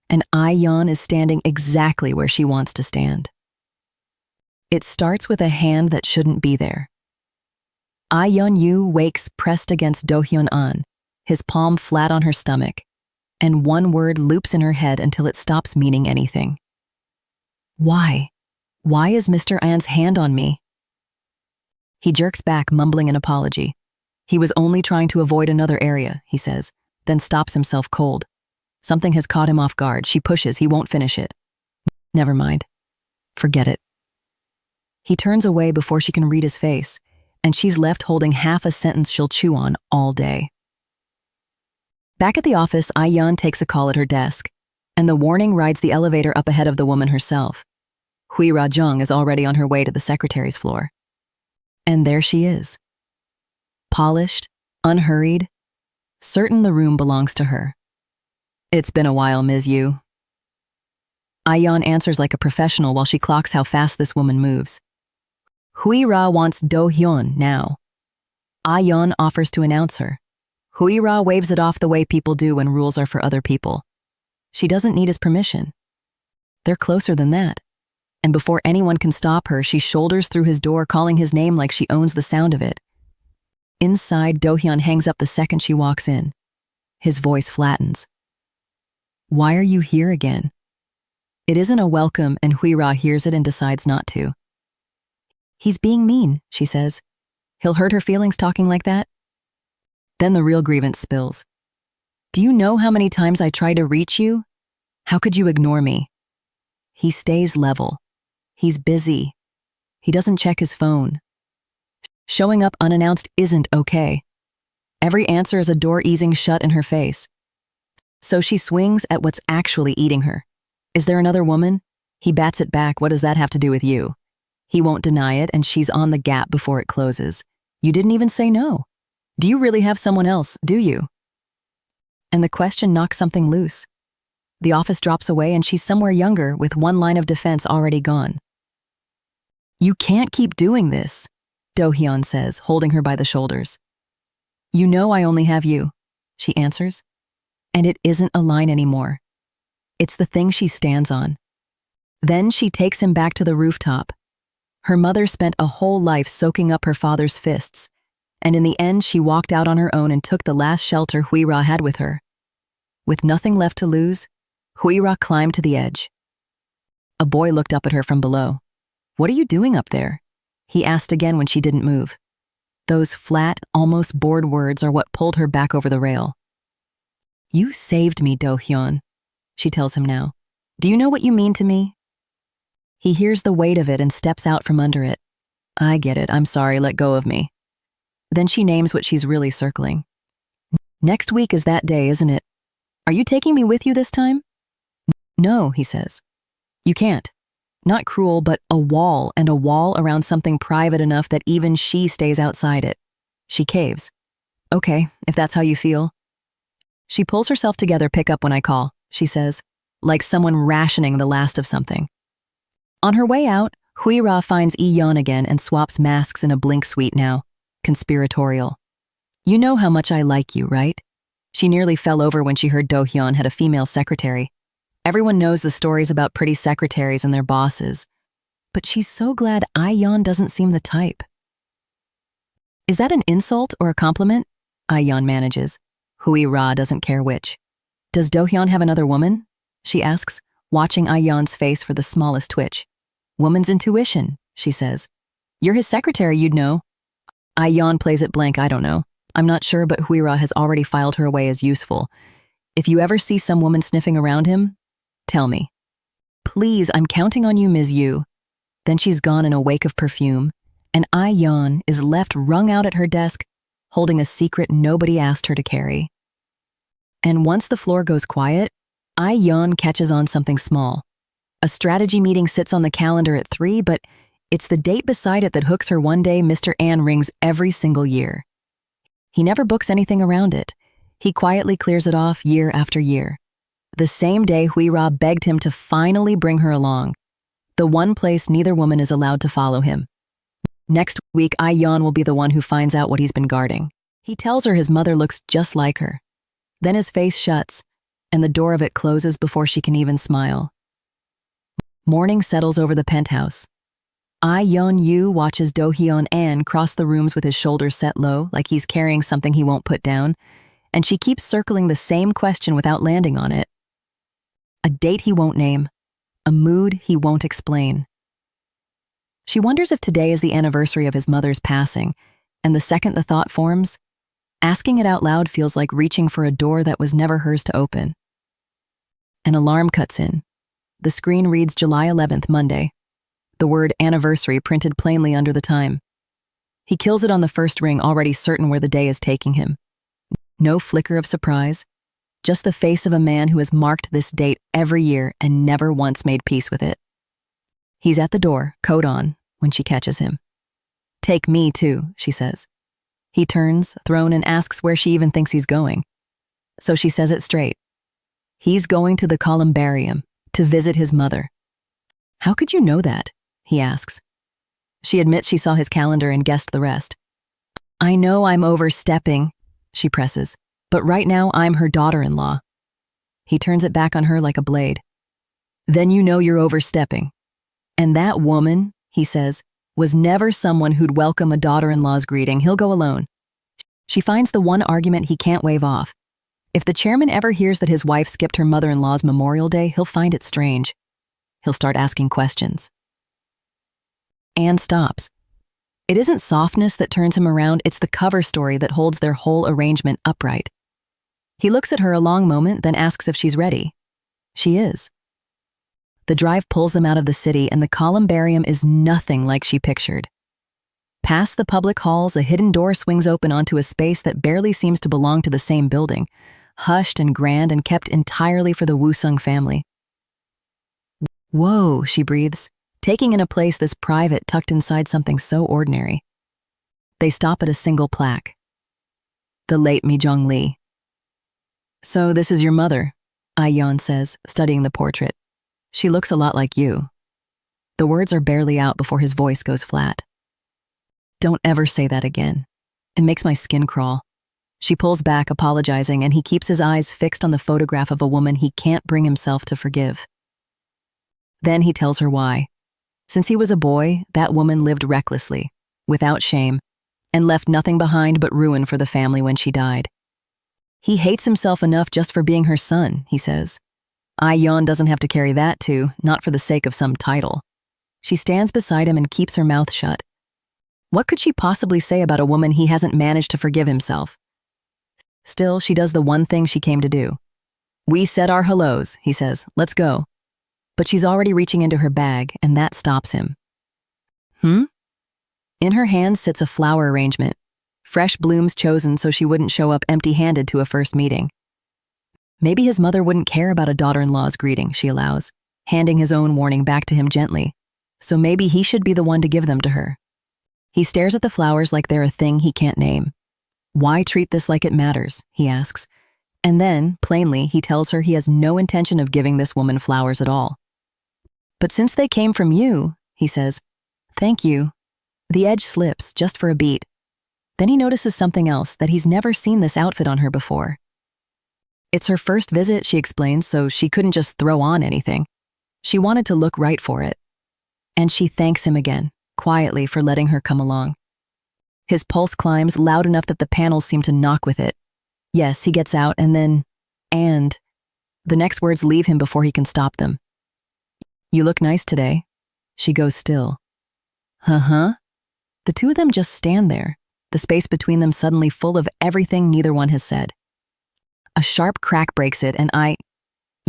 and I-Yeon is standing exactly where she wants to stand. It starts with a hand that shouldn't be there. I-Yeon Yu wakes pressed against Do-hyun An, his palm flat on her stomach, and one word loops in her head until it stops meaning anything. Why? Why is Mr. An's hand on me? He jerks back, mumbling an apology. He was only trying to avoid another area, he says, then stops himself cold. Something has caught him off guard. She pushes, he won't finish it. Never mind. Forget it. He turns away before she can read his face, and she's left holding half a sentence she'll chew on all day. Back at the office, I-Yeon takes a call at her desk, and the warning rides the elevator up ahead of the woman herself. Hui-ra Jung is already on her way to the secretary's floor. And there she is. Polished, unhurried, certain the room belongs to her. It's been a while, Ms. Yu. I-Yeon answers like a professional while she clocks how fast this woman moves. Hui-ra wants Do-hyun now. I-Yeon offers to announce her. Hui-ra waves it off the way people do when rules are for other people. She doesn't need his permission. They're closer than that. And before anyone can stop her, she shoulders through his door, calling his name like she owns the sound of it. Inside, Do-hyun hangs up the second she walks in. His voice flattens. Why are you here again? It isn't a welcome, and Hui-ra hears it and decides not to. He's being mean, she says. He'll hurt her feelings talking like that? Then the real grievance spills. Do you know how many times I tried to reach you? How could you ignore me? He stays level. He's busy. He doesn't check his phone. Showing up unannounced isn't okay. Every answer is a door easing shut in her face. So she swings at what's actually eating her. Is there another woman? He bats it back. What does that have to do with you? He won't deny it, and she's on the gap before it closes. You didn't even say no. Do you really have someone else, do you? And the question knocks something loose. The office drops away, and she's somewhere younger with one line of defense already gone. You can't keep doing this, Do-hyun says, holding her by the shoulders. You know I only have you, she answers. And it isn't a line anymore. It's the thing she stands on. Then she takes him back to the rooftop. Her mother spent a whole life soaking up her father's fists, and in the end she walked out on her own and took the last shelter Hui-ra had with her. With nothing left to lose, Hui-ra climbed to the edge. A boy looked up at her from below. What are you doing up there? He asked again when she didn't move. Those flat, almost bored words are what pulled her back over the rail. You saved me, Do-hyun, she tells him now. Do you know what you mean to me? He hears the weight of it and steps out from under it. I get it, I'm sorry, let go of me. Then she names what she's really circling. Next week is that day, isn't it? Are you taking me with you this time? No, he says. You can't. Not cruel, but a wall, and a wall around something private enough that even she stays outside it. She caves. Okay, if that's how you feel. She pulls herself together. Pick up when I call, she says, like someone rationing the last of something. On her way out, Hui-ra finds I-Yeon again and swaps masks in a blink suite now, conspiratorial. You know how much I like you, right? She nearly fell over when she heard Do-hyun had a female secretary. Everyone knows the stories about pretty secretaries and their bosses. But she's so glad I-Yeon doesn't seem the type. Is that an insult or a compliment? I-Yeon manages. Hui-ra doesn't care which. Does Do-hyun have another woman? She asks, watching I-Yeon's face for the smallest twitch. Woman's intuition, she says. You're his secretary, you'd know. I-Yeon plays it blank, I don't know. I'm not sure, but Hui-ra has already filed her away as useful. If you ever see some woman sniffing around him, tell me. Please, I'm counting on you, Ms. Yu. Then she's gone in a wake of perfume, and I-Yeon is left wrung out at her desk, holding a secret nobody asked her to carry. And once the floor goes quiet, I-Yeon catches on something small. A strategy meeting sits on the calendar at 3, but it's the date beside it that hooks her. One day Mr. An rings every single year. He never books anything around it. He quietly clears it off year after year. The same day Hui-ra begged him to finally bring her along. The one place neither woman is allowed to follow him. Next week, I-Yeon will be the one who finds out what he's been guarding. He tells her his mother looks just like her. Then his face shuts, and the door of it closes before she can even smile. Morning settles over the penthouse. I-Yeon Yu watches Do-hyun An cross the rooms with his shoulders set low, like he's carrying something he won't put down, and she keeps circling the same question without landing on it. A date he won't name, a mood he won't explain. She wonders if today is the anniversary of his mother's passing, and the second the thought forms, asking it out loud feels like reaching for a door that was never hers to open. An alarm cuts in. The screen reads July 11th, Monday. The word anniversary printed plainly under the time. He kills it on the first ring, already certain where the day is taking him. No flicker of surprise, just the face of a man who has marked this date every year and never once made peace with it. He's at the door, coat on, when she catches him. Take me too, she says. He turns, thrown, and asks where she even thinks he's going. So she says it straight. He's going to the columbarium to visit his mother. How could you know that? He asks. She admits she saw his calendar and guessed the rest. I know I'm overstepping, she presses, but right now I'm her daughter-in-law. He turns it back on her like a blade. Then you know you're overstepping. And that woman, he says, was never someone who'd welcome a daughter-in-law's greeting. He'll go alone. She finds the one argument he can't wave off. If the chairman ever hears that his wife skipped her mother-in-law's Memorial Day, he'll find it strange. He'll start asking questions. Anne stops. It isn't softness that turns him around, it's the cover story that holds their whole arrangement upright. He looks at her a long moment, then asks if she's ready. She is. The drive pulls them out of the city, and the columbarium is nothing like she pictured. Past the public halls, a hidden door swings open onto a space that barely seems to belong to the same building, hushed and grand and kept entirely for the Woo-sung family. Whoa, she breathes, taking in a place this private tucked inside something so ordinary. They stop at a single plaque. The late Mi-jung Lee. So this is your mother, I-Yeon says, studying the portrait. She looks a lot like you. The words are barely out before his voice goes flat. Don't ever say that again. It makes my skin crawl. She pulls back, apologizing, and he keeps his eyes fixed on the photograph of a woman he can't bring himself to forgive. Then he tells her why. Since he was a boy, that woman lived recklessly, without shame, and left nothing behind but ruin for the family when she died. He hates himself enough just for being her son, he says. I-Yeon doesn't have to carry that too, not for the sake of some title. She stands beside him and keeps her mouth shut. What could she possibly say about a woman he hasn't managed to forgive himself? Still, she does the one thing she came to do. We said our hellos, he says. Let's go. But she's already reaching into her bag, and that stops him. In her hand sits a flower arrangement, fresh blooms chosen so she wouldn't show up empty-handed to a first meeting. Maybe his mother wouldn't care about a daughter-in-law's greeting, she allows, handing his own warning back to him gently. So maybe he should be the one to give them to her. He stares at the flowers like they're a thing he can't name. Why treat this like it matters, he asks. And then, plainly, he tells her he has no intention of giving this woman flowers at all. But since they came from you, he says, thank you. The edge slips, just for a beat. Then he notices something else, that he's never seen this outfit on her before. It's her first visit, she explains, so she couldn't just throw on anything. She wanted to look right for it. And she thanks him again, quietly, for letting her come along. His pulse climbs loud enough that the panels seem to knock with it. Yes, he gets out, and then, and the next words leave him before he can stop them. You look nice today. She goes still. Uh-huh. The two of them just stand there, the space between them suddenly full of everything neither one has said. A sharp crack breaks it, and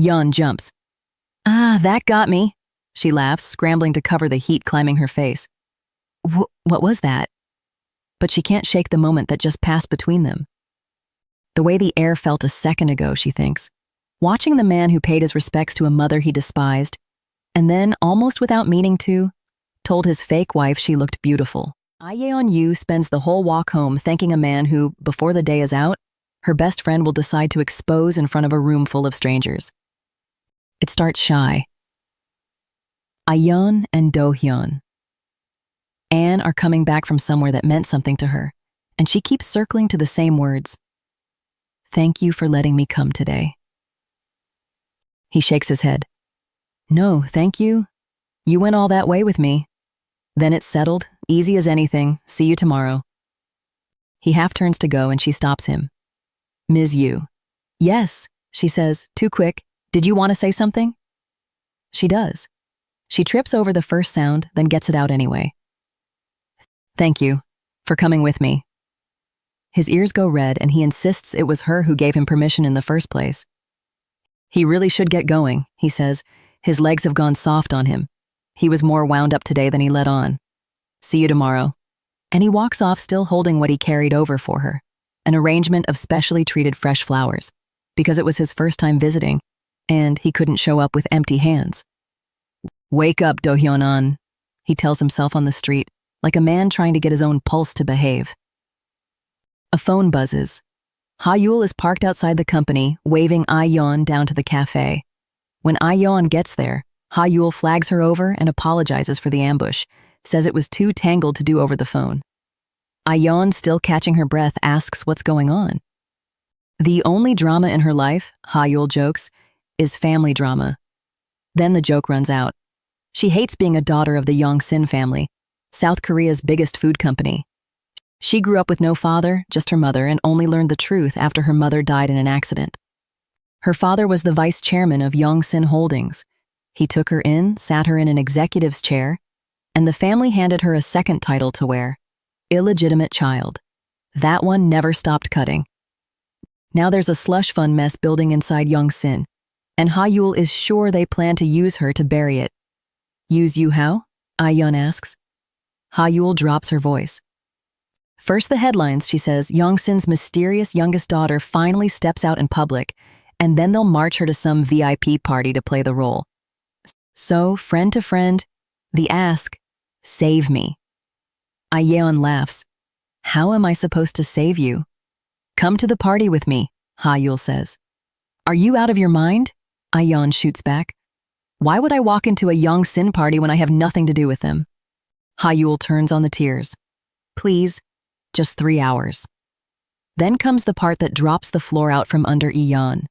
Yeon jumps. Ah, that got me. She laughs, scrambling to cover the heat climbing her face. What was that? But she can't shake the moment that just passed between them. The way the air felt a second ago, she thinks, watching the man who paid his respects to a mother he despised, and then, almost without meaning to, told his fake wife she looked beautiful. I-Yeon Yu spends the whole walk home thanking a man who, before the day is out, her best friend will decide to expose in front of a room full of strangers. It starts shy. I-Yeon and Do-hyun. Anne are coming back from somewhere that meant something to her, and she keeps circling to the same words. Thank you for letting me come today. He shakes his head. No, thank you. You went all that way with me. Then it's settled, easy as anything. See you tomorrow. He half turns to go and she stops him. Ms. Yu. Yes, she says, too quick. Did you want to say something? She does. She trips over the first sound, then gets it out anyway. Thank you for coming with me. His ears go red and he insists it was her who gave him permission in the first place. He really should get going, he says. His legs have gone soft on him. He was more wound up today than he let on. See you tomorrow. And he walks off still holding what he carried over for her, an arrangement of specially treated fresh flowers, because it was his first time visiting, and he couldn't show up with empty hands. Wake up, Do-hyun, he tells himself on the street, like a man trying to get his own pulse to behave. A phone buzzes. Ha-Yul is parked outside the company, waving I-Yeon down to the cafe. When I-Yeon gets there, Ha-Yul flags her over and apologizes for the ambush, says it was too tangled to do over the phone. I-Yeon, still catching her breath, asks what's going on. The only drama in her life, Ha-Yul jokes, is family drama. Then the joke runs out. She hates being a daughter of the Yongsin family, South Korea's biggest food company. She grew up with no father, just her mother, and only learned the truth after her mother died in an accident. Her father was the vice chairman of Yongsin Holdings. He took her in, sat her in an executive's chair, and the family handed her a second title to wear, illegitimate child. That one never stopped cutting. Now there's a slush fund mess building inside Yongsin, and Ha-Yul is sure they plan to use her to bury it. Use you how? I-Yeon asks. Ha-Yul drops her voice. First the headlines, she says, Yongsin's mysterious youngest daughter finally steps out in public, and then they'll march her to some VIP party to play the role. So, friend to friend, the ask, save me. I-Yeon laughs. How am I supposed to save you? Come to the party with me, Ha-Yul says. Are you out of your mind? I-Yeon shoots back. Why would I walk into a Yongsin party when I have nothing to do with them? Ha-Yul turns on the tears. Please, just 3 hours. Then comes the part that drops the floor out from under I-Yeon.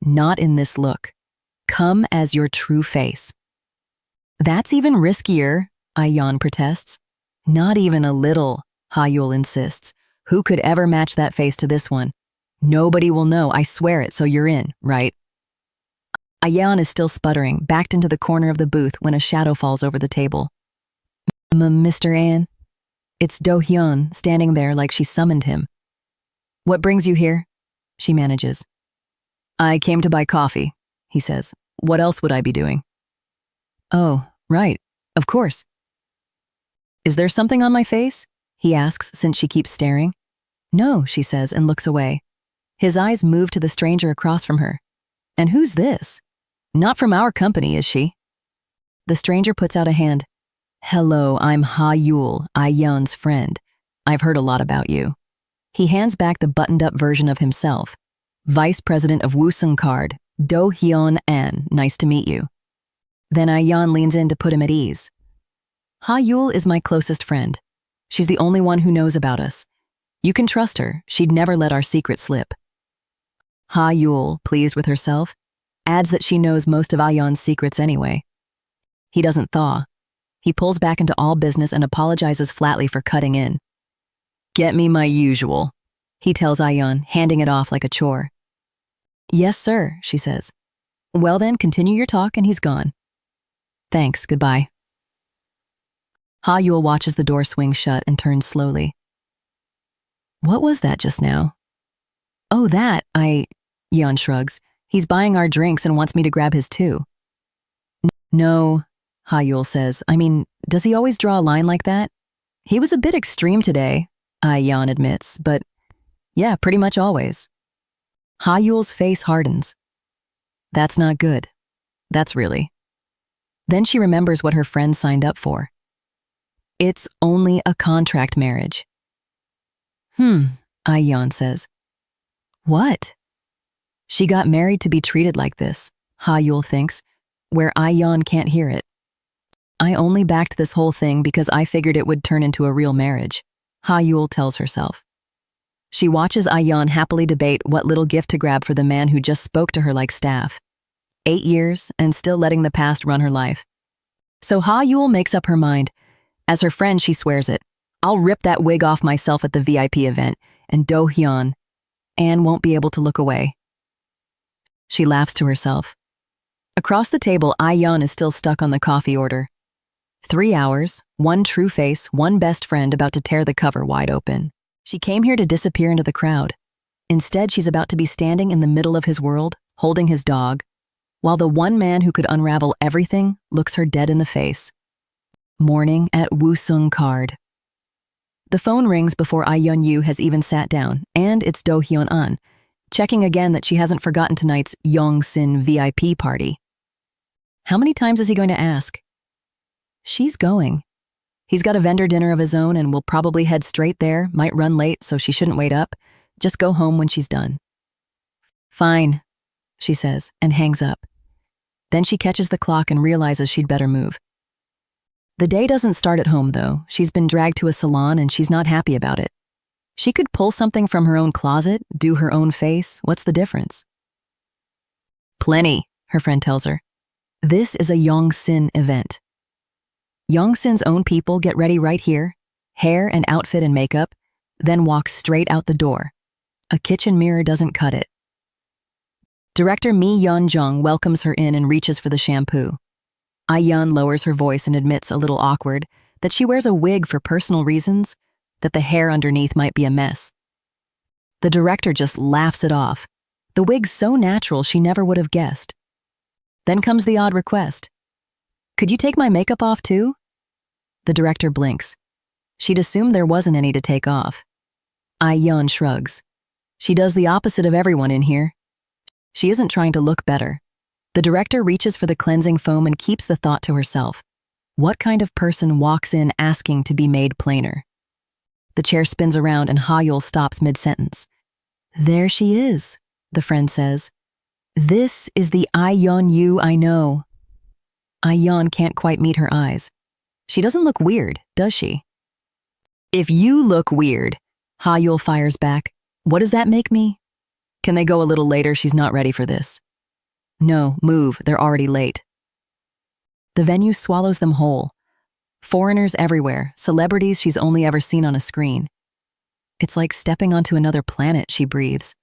Not in this look. Come as your true face. That's even riskier, I-Yeon protests. Not even a little, Ha-Yul insists. Who could ever match that face to this one? Nobody will know, I swear it, so you're in, right? I-Yeon is still sputtering, backed into the corner of the booth when a shadow falls over the table. Mr. An? It's Do-hyun, standing there like she summoned him. What brings you here? She manages. I came to buy coffee, he says. What else would I be doing? Oh, right, of course. Is there something on my face? He asks, since she keeps staring. No, she says, and looks away. His eyes move to the stranger across from her. And who's this? Not from our company, is she? The stranger puts out a hand. Hello, I'm Ha-Yul, I-Yeon's friend. I've heard a lot about you. He hands back the buttoned-up version of himself. Vice President of Wooseong Card, Do-Hyun An, nice to meet you. Then I-Yeon leans in to put him at ease. Ha-Yul is my closest friend. She's the only one who knows about us. You can trust her, she'd never let our secret slip. Ha-Yul, pleased with herself, adds that she knows most of I-Yeon's secrets anyway. He doesn't thaw. He pulls back into all business and apologizes flatly for cutting in. Get me my usual, he tells I-Yeon, handing it off like a chore. Yes, sir, she says. Well then, continue your talk and he's gone. Thanks, goodbye. Ha-Yul watches the door swing shut and turns slowly. What was that just now? Oh, that, Yeon shrugs. He's buying our drinks and wants me to grab his too. No, Ha-Yul says. I mean, does he always draw a line like that? He was a bit extreme today, I-Yeon admits, but yeah, pretty much always. Ha-Yul's face hardens. That's not good. That's really. Then she remembers what her friend signed up for. It's only a contract marriage. I-Yeon says. What? She got married to be treated like this, Ha-Yul thinks, where I-Yeon can't hear it. I only backed this whole thing because I figured it would turn into a real marriage, Ha-Yul tells herself. She watches I-Yeon happily debate what little gift to grab for the man who just spoke to her like staff. 8 years and still letting the past run her life. So Ha-Yul makes up her mind. As her friend, she swears it. I'll rip that wig off myself at the VIP event, and Do-Hyun, Anne won't be able to look away. She laughs to herself. Across the table, I-Yeon is still stuck on the coffee order. 3 hours, one true face, one best friend about to tear the cover wide open. She came here to disappear into the crowd. Instead, she's about to be standing in the middle of his world, holding his dog, while the one man who could unravel everything looks her dead in the face. Morning at Wooseong Card. The phone rings before I-Yeon Yu has even sat down, and it's Do-Hyun An, checking again that she hasn't forgotten tonight's Yongsin VIP party. How many times is he going to ask? She's going. He's got a vendor dinner of his own and will probably head straight there, might run late so she shouldn't wait up. Just go home when she's done. Fine, she says, and hangs up. Then she catches the clock and realizes she'd better move. The day doesn't start at home, though. She's been dragged to a salon and she's not happy about it. She could pull something from her own closet, do her own face. What's the difference? Plenty, her friend tells her. This is a Yongsin event. Yongsin's own people get ready right here, hair and outfit and makeup, then walk straight out the door. A kitchen mirror doesn't cut it. Director Mi Yeon-jung welcomes her in and reaches for the shampoo. I-Yeon lowers her voice and admits, a little awkward, that she wears a wig for personal reasons, that the hair underneath might be a mess. The director just laughs it off. The wig's so natural she never would have guessed. Then comes the odd request. Could you take my makeup off too? The director blinks. She'd assumed there wasn't any to take off. I-Yeon shrugs. She does the opposite of everyone in here. She isn't trying to look better. The director reaches for the cleansing foam and keeps the thought to herself. What kind of person walks in asking to be made plainer? The chair spins around and Ha-Yul stops mid-sentence. There she is, the friend says. This is the I-Yeon Yu I know. I-Yeon can't quite meet her eyes. She doesn't look weird, does she? If you look weird, Ha-Yul fires back. What does that make me? Can they go a little later? She's not ready for this. No, move, they're already late. The venue swallows them whole. Foreigners everywhere, celebrities she's only ever seen on a screen. It's like stepping onto another planet, she breathes.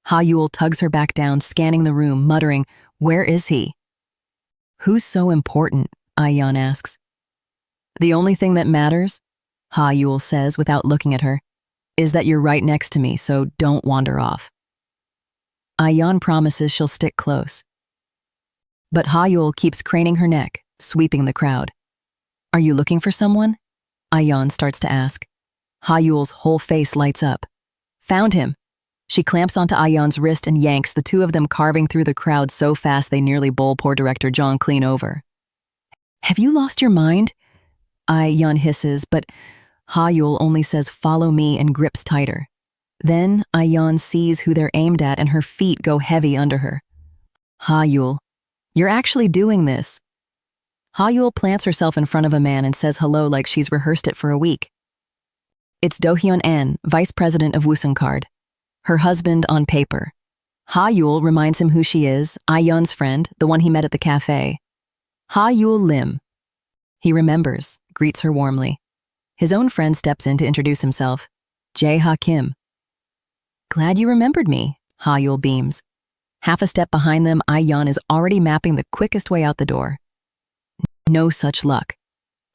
Ha-Yul tugs her back down, scanning the room, muttering, "Where is he?" Who's so important? I-Yeon asks. The only thing that matters, Ha-Yul says without looking at her, is that you're right next to me, so don't wander off. I-Yeon promises she'll stick close. But Ha-Yul keeps craning her neck, sweeping the crowd. Are you looking for someone? I-Yeon starts to ask. Ha-Yul's whole face lights up. Found him. She clamps onto I-Yeon's wrist and yanks, the two of them carving through the crowd so fast they nearly bowl poor director Jong clean over. Have you lost your mind? I-Yeon hisses, but Ha-Yul only says follow me and grips tighter. Then I-Yeon sees who they're aimed at and her feet go heavy under her. Ha-Yul, you're actually doing this. Ha-Yul plants herself in front of a man and says hello like she's rehearsed it for a week. It's Do-Hyun An, vice president of Wooseongkard, her husband on paper. Ha-Yul reminds him who she is, I-Yeon's friend, the one he met at the cafe. Ha-Yul Lim. He remembers, greets her warmly. His own friend steps in to introduce himself. Jae-ha Kim. Glad you remembered me, Ha-Yul beams. Half a step behind them, I-Yeon is already mapping the quickest way out the door. No such luck.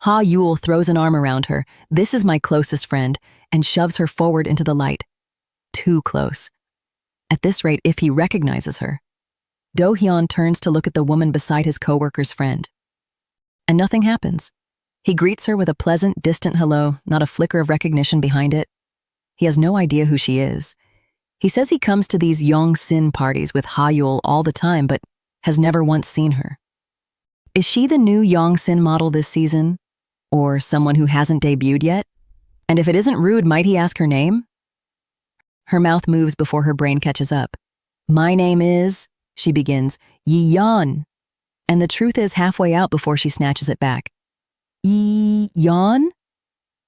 Ha-Yul throws an arm around her, this is my closest friend, and shoves her forward into the light. Too close. At this rate, if he recognizes her. Do-Hyun turns to look at the woman beside his coworker's friend. And nothing happens. He greets her with a pleasant, distant hello, not a flicker of recognition behind it. He has no idea who she is. He says he comes to these Yongsin parties with Ha-Yul all the time, but has never once seen her. Is she the new Yongsin model this season? Or someone who hasn't debuted yet? And if it isn't rude, might he ask her name? Her mouth moves before her brain catches up. My name is, she begins, Yi-Yeon. And the truth is halfway out before she snatches it back. Yi-Yeon?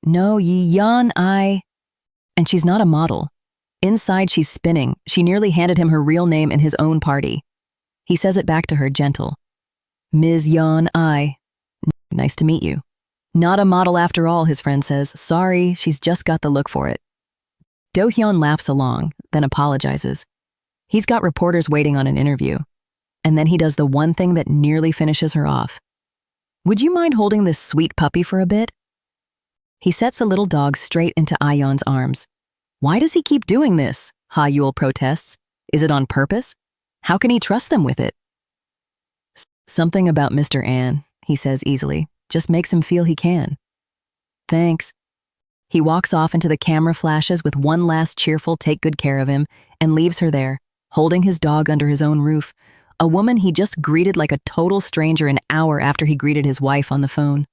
No, Yi-Yeon, And she's not a model. Inside, she's spinning. She nearly handed him her real name in his own party. He says it back to her, gentle. Ms. Yeon, Nice to meet you. Not a model after all, his friend says. Sorry, she's just got the look for it. Do-Hyun laughs along, then apologizes. He's got reporters waiting on an interview. And then he does the one thing that nearly finishes her off. Would you mind holding this sweet puppy for a bit? He sets the little dog straight into I-Yeon's arms. Why does he keep doing this? Ha-Yul protests. Is it on purpose? How can he trust them with it? Something about Mr. An, he says easily, just makes him feel he can. Thanks. He walks off into the camera flashes with one last cheerful take good care of him and leaves her there, holding his dog under his own roof, a woman he just greeted like a total stranger an hour after he greeted his wife on the phone.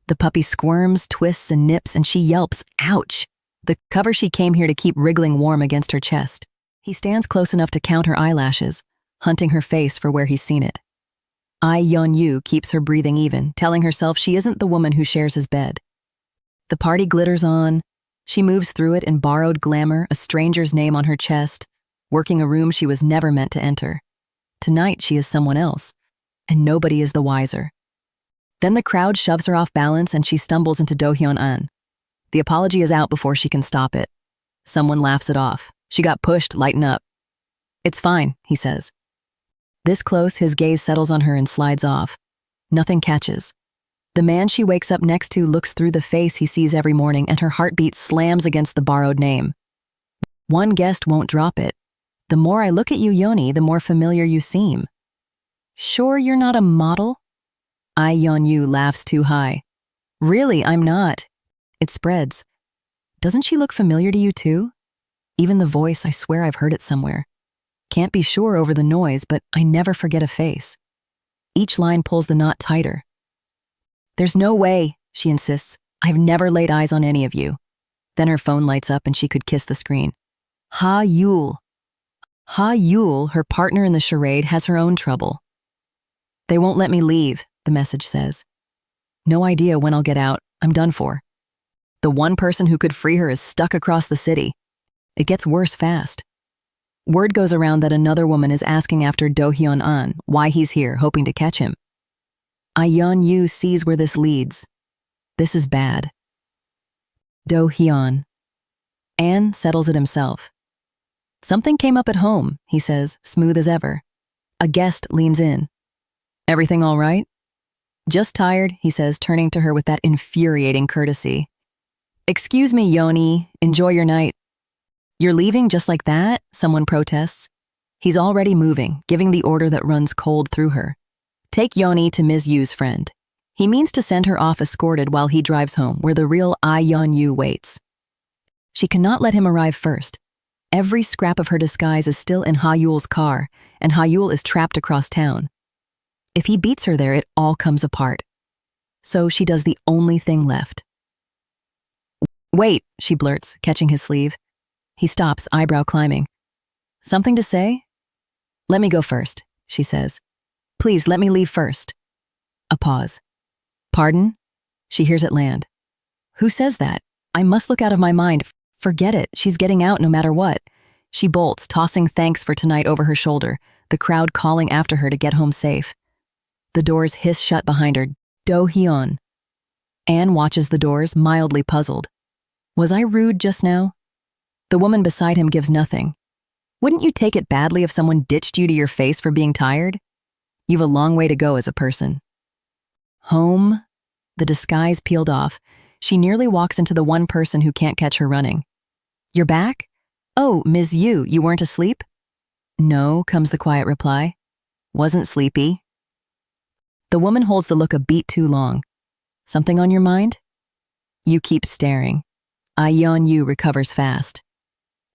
The puppy squirms, twists, and nips, and she yelps, ouch, the cover she came here to keep wriggling warm against her chest. He stands close enough to count her eyelashes, hunting her face for where he's seen it. I-Yeon Yu keeps her breathing even, telling herself she isn't the woman who shares his bed. The party glitters on. She moves through it in borrowed glamour, a stranger's name on her chest, working a room she was never meant to enter. Tonight she is someone else, and nobody is the wiser. Then the crowd shoves her off balance and she stumbles into Do-Hyun An. The apology is out before she can stop it. Someone laughs it off. She got pushed, lighten up. It's fine, he says. This close, his gaze settles on her and slides off. Nothing catches. The man she wakes up next to looks through the face he sees every morning and her heartbeat slams against the borrowed name. One guest won't drop it. The more I look at you, Yoni, the more familiar you seem. Sure you're not a model? I-Yeon Yu laughs too high. Really, I'm not. It spreads. Doesn't she look familiar to you too? Even the voice, I swear I've heard it somewhere. Can't be sure over the noise, but I never forget a face. Each line pulls the knot tighter. There's no way, she insists. I've never laid eyes on any of you. Then her phone lights up and she could kiss the screen. Ha-Yul. Ha-Yul, her partner in the charade, has her own trouble. They won't let me leave, the message says. No idea when I'll get out. I'm done for. The one person who could free her is stuck across the city. It gets worse fast. Word goes around that another woman is asking after Do-Hyun An, why he's here, hoping to catch him. I-Yeon Yu sees where this leads. This is bad. Do-Hyun. An settles it himself. Something came up at home, he says, smooth as ever. A guest leans in. Everything all right? Just tired, he says, turning to her with that infuriating courtesy. Excuse me, Yoni, enjoy your night. You're leaving just like that? Someone protests. He's already moving, giving the order that runs cold through her. Take Yoni to Ms. Yu's friend. He means to send her off escorted while he drives home, where the real I-Yeon Yu waits. She cannot let him arrive first. Every scrap of her disguise is still in Ha-Yul's car, and Ha-Yul is trapped across town. If he beats her there, it all comes apart. So she does the only thing left. Wait, she blurts, catching his sleeve. He stops, eyebrow climbing. Something to say? Let me go first, she says. Please, let me leave first. A pause. Pardon? She hears it land. Who says that? I must look out of my mind. Forget it, she's getting out no matter what. She bolts, tossing thanks for tonight over her shoulder, the crowd calling after her to get home safe. The doors hiss shut behind her. Do-hyun. Anne watches the doors, mildly puzzled. Was I rude just now? The woman beside him gives nothing. Wouldn't you take it badly if someone ditched you to your face for being tired? You've a long way to go as a person. Home? The disguise peeled off. She nearly walks into the one person who can't catch her running. You're back? Oh, Ms. Yu, you weren't asleep? No, comes the quiet reply. Wasn't sleepy. The woman holds the look a beat too long. Something on your mind? You keep staring. I-Yeon Yu recovers fast.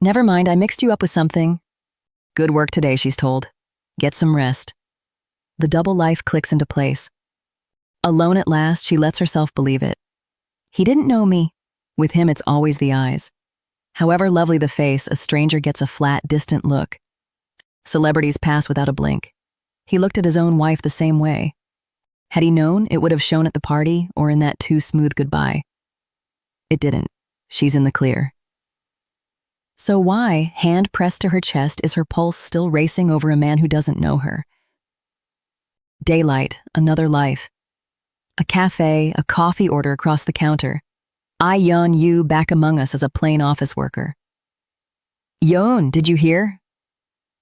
Never mind, I mixed you up with something. Good work today, she's told. Get some rest. The double life clicks into place. Alone at last, she lets herself believe it. He didn't know me. With him, it's always the eyes. However lovely the face, a stranger gets a flat, distant look. Celebrities pass without a blink. He looked at his own wife the same way. Had he known, it would have shown at the party or in that too smooth goodbye. It didn't. She's in the clear. So why, hand pressed to her chest, is her pulse still racing over a man who doesn't know her? Daylight, another life. A cafe, a coffee order across the counter. I-Yeon Yu back among us as a plain office worker. Yeon, did you hear?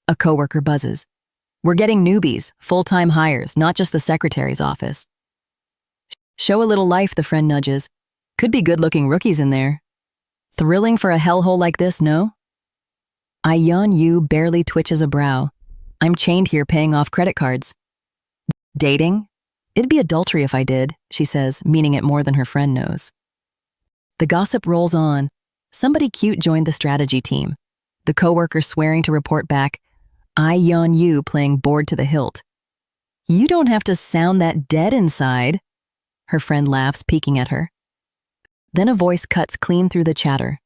A coworker buzzes. We're getting newbies, full-time hires, not just the secretary's office. Show a little life, the friend nudges. Could be good-looking rookies in there. Thrilling for a hellhole like this, no? I-Yeon Yu barely twitches a brow. I'm chained here paying off credit cards. Dating? It'd be adultery if I did, she says, meaning it more than her friend knows. The gossip rolls on. Somebody cute joined the strategy team. The coworker swearing to report back, I-Yeon Yu playing bored to the hilt. You don't have to sound that dead inside. Her friend laughs, peeking at her. Then a voice cuts clean through the chatter.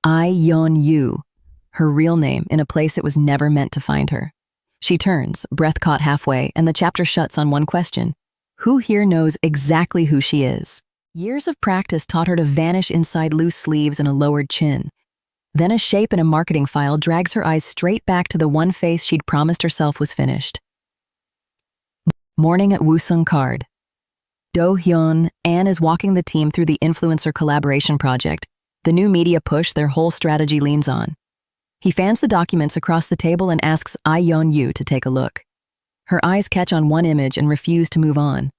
I-Yeon Yu, her real name, in a place it was never meant to find her. She turns, breath caught halfway, and the chapter shuts on one question. Who here knows exactly who she is? Years of practice taught her to vanish inside loose sleeves and a lowered chin. Then a shape in a marketing file drags her eyes straight back to the one face she'd promised herself was finished. Morning at Woosung Card. Do-hyun, Anne is walking the team through the influencer collaboration project, the new media push their whole strategy leans on. He fans the documents across the table and asks I-Yeon Yu to take a look. Her eyes catch on one image and refuse to move on.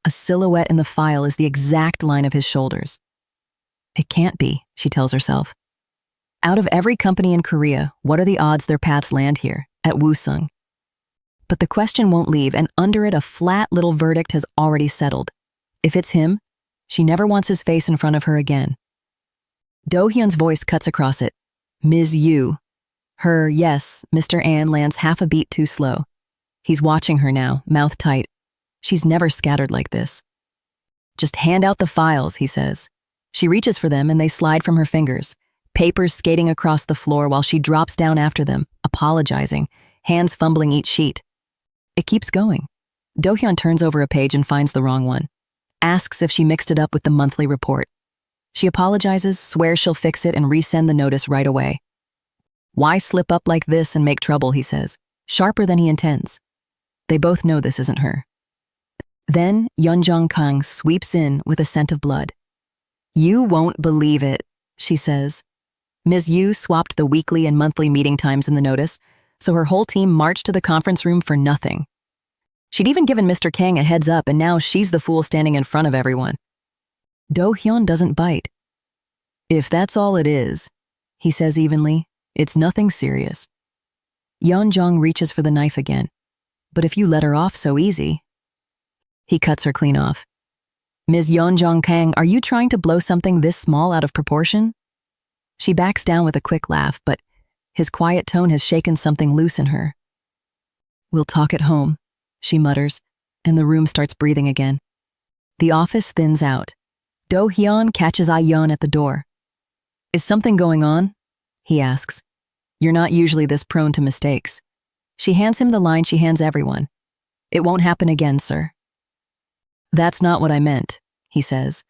A silhouette in the file is the exact line of his shoulders. It can't be, she tells herself. Out of every company in Korea, what are the odds their paths land here, at Woosung? But the question won't leave, and under it a flat little verdict has already settled. If it's him, she never wants his face in front of her again. Do-hyun's voice cuts across it. Ms. Yu. Her, yes, Mr. An lands half a beat too slow. He's watching her now, mouth tight. She's never scattered like this. Just hand out the files, he says. She reaches for them and they slide from her fingers, papers skating across the floor while she drops down after them, apologizing, hands fumbling each sheet. It keeps going. Do-hyun turns over a page and finds the wrong one. Asks if she mixed it up with the monthly report. She apologizes, swears she'll fix it and resend the notice right away. Why slip up like this and make trouble, he says, sharper than he intends. They both know this isn't her. Then Yeonjong Kang sweeps in with a scent of blood. You won't believe it, she says. Ms. Yu swapped the weekly and monthly meeting times in the notice, so her whole team marched to the conference room for nothing. She'd even given Mr. Kang a heads up, and now she's the fool standing in front of everyone. Do-hyun doesn't bite. If that's all it is, he says evenly, it's nothing serious. Yeonjong reaches for the knife again. But if you let her off so easy. He cuts her clean off. Ms. Yeonjong Kang, are you trying to blow something this small out of proportion? She backs down with a quick laugh, but his quiet tone has shaken something loose in her. We'll talk at home, she mutters, and the room starts breathing again. The office thins out. Do-hyun catches I-Yeon at the door. Is something going on? he asks. You're not usually this prone to mistakes. She hands him the line she hands everyone. It won't happen again, sir. That's not what I meant, he says.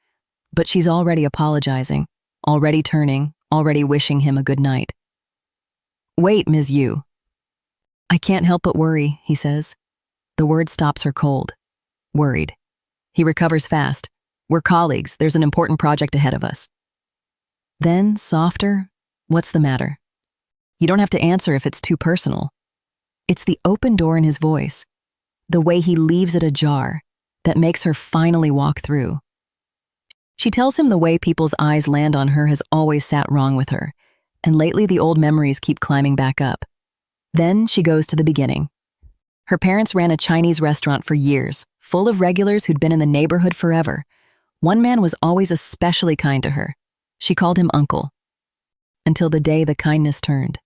But she's already apologizing, already turning, already wishing him a good night. Wait, Ms. Yu. I can't help but worry, he says. The word stops her cold. Worried. He recovers fast. We're colleagues. There's an important project ahead of us. Then, softer, what's the matter? You don't have to answer if it's too personal. It's the open door in his voice, the way he leaves it ajar, that makes her finally walk through. She tells him the way people's eyes land on her has always sat wrong with her, and lately the old memories keep climbing back up. Then she goes to the beginning. Her parents ran a Chinese restaurant for years, full of regulars who'd been in the neighborhood forever. One man was always especially kind to her. She called him Uncle. Until the day the kindness turned.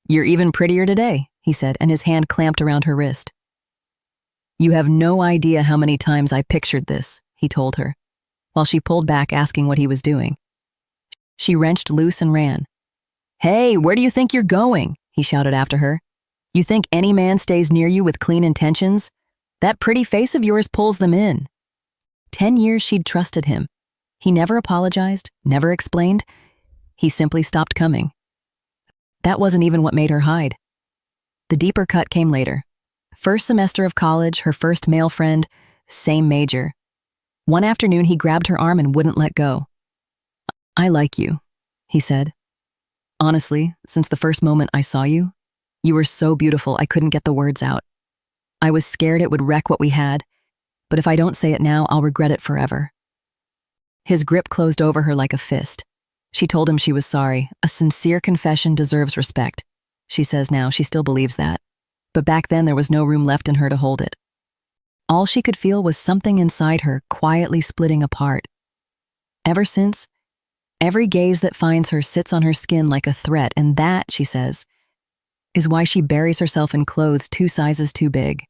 You're even prettier today, he said, and his hand clamped around her wrist. You have no idea how many times I pictured this, he told her, while she pulled back asking what he was doing. She wrenched loose and ran. Hey, where do you think you're going? He shouted after her. You think any man stays near you with clean intentions? That pretty face of yours pulls them in. 10 years she'd trusted him. He never apologized, never explained. He simply stopped coming. That wasn't even what made her hide. The deeper cut came later. First semester of college, her first male friend, same major. One afternoon, he grabbed her arm and wouldn't let go. I like you, he said. Honestly, since the first moment I saw you, you were so beautiful I couldn't get the words out. I was scared it would wreck what we had, but if I don't say it now, I'll regret it forever. His grip closed over her like a fist. She told him she was sorry. A sincere confession deserves respect. She says now she still believes that. But back then there was no room left in her to hold it. All she could feel was something inside her quietly splitting apart. Ever since, every gaze that finds her sits on her skin like a threat, and that, she says, is why she buries herself in clothes 2 sizes too big.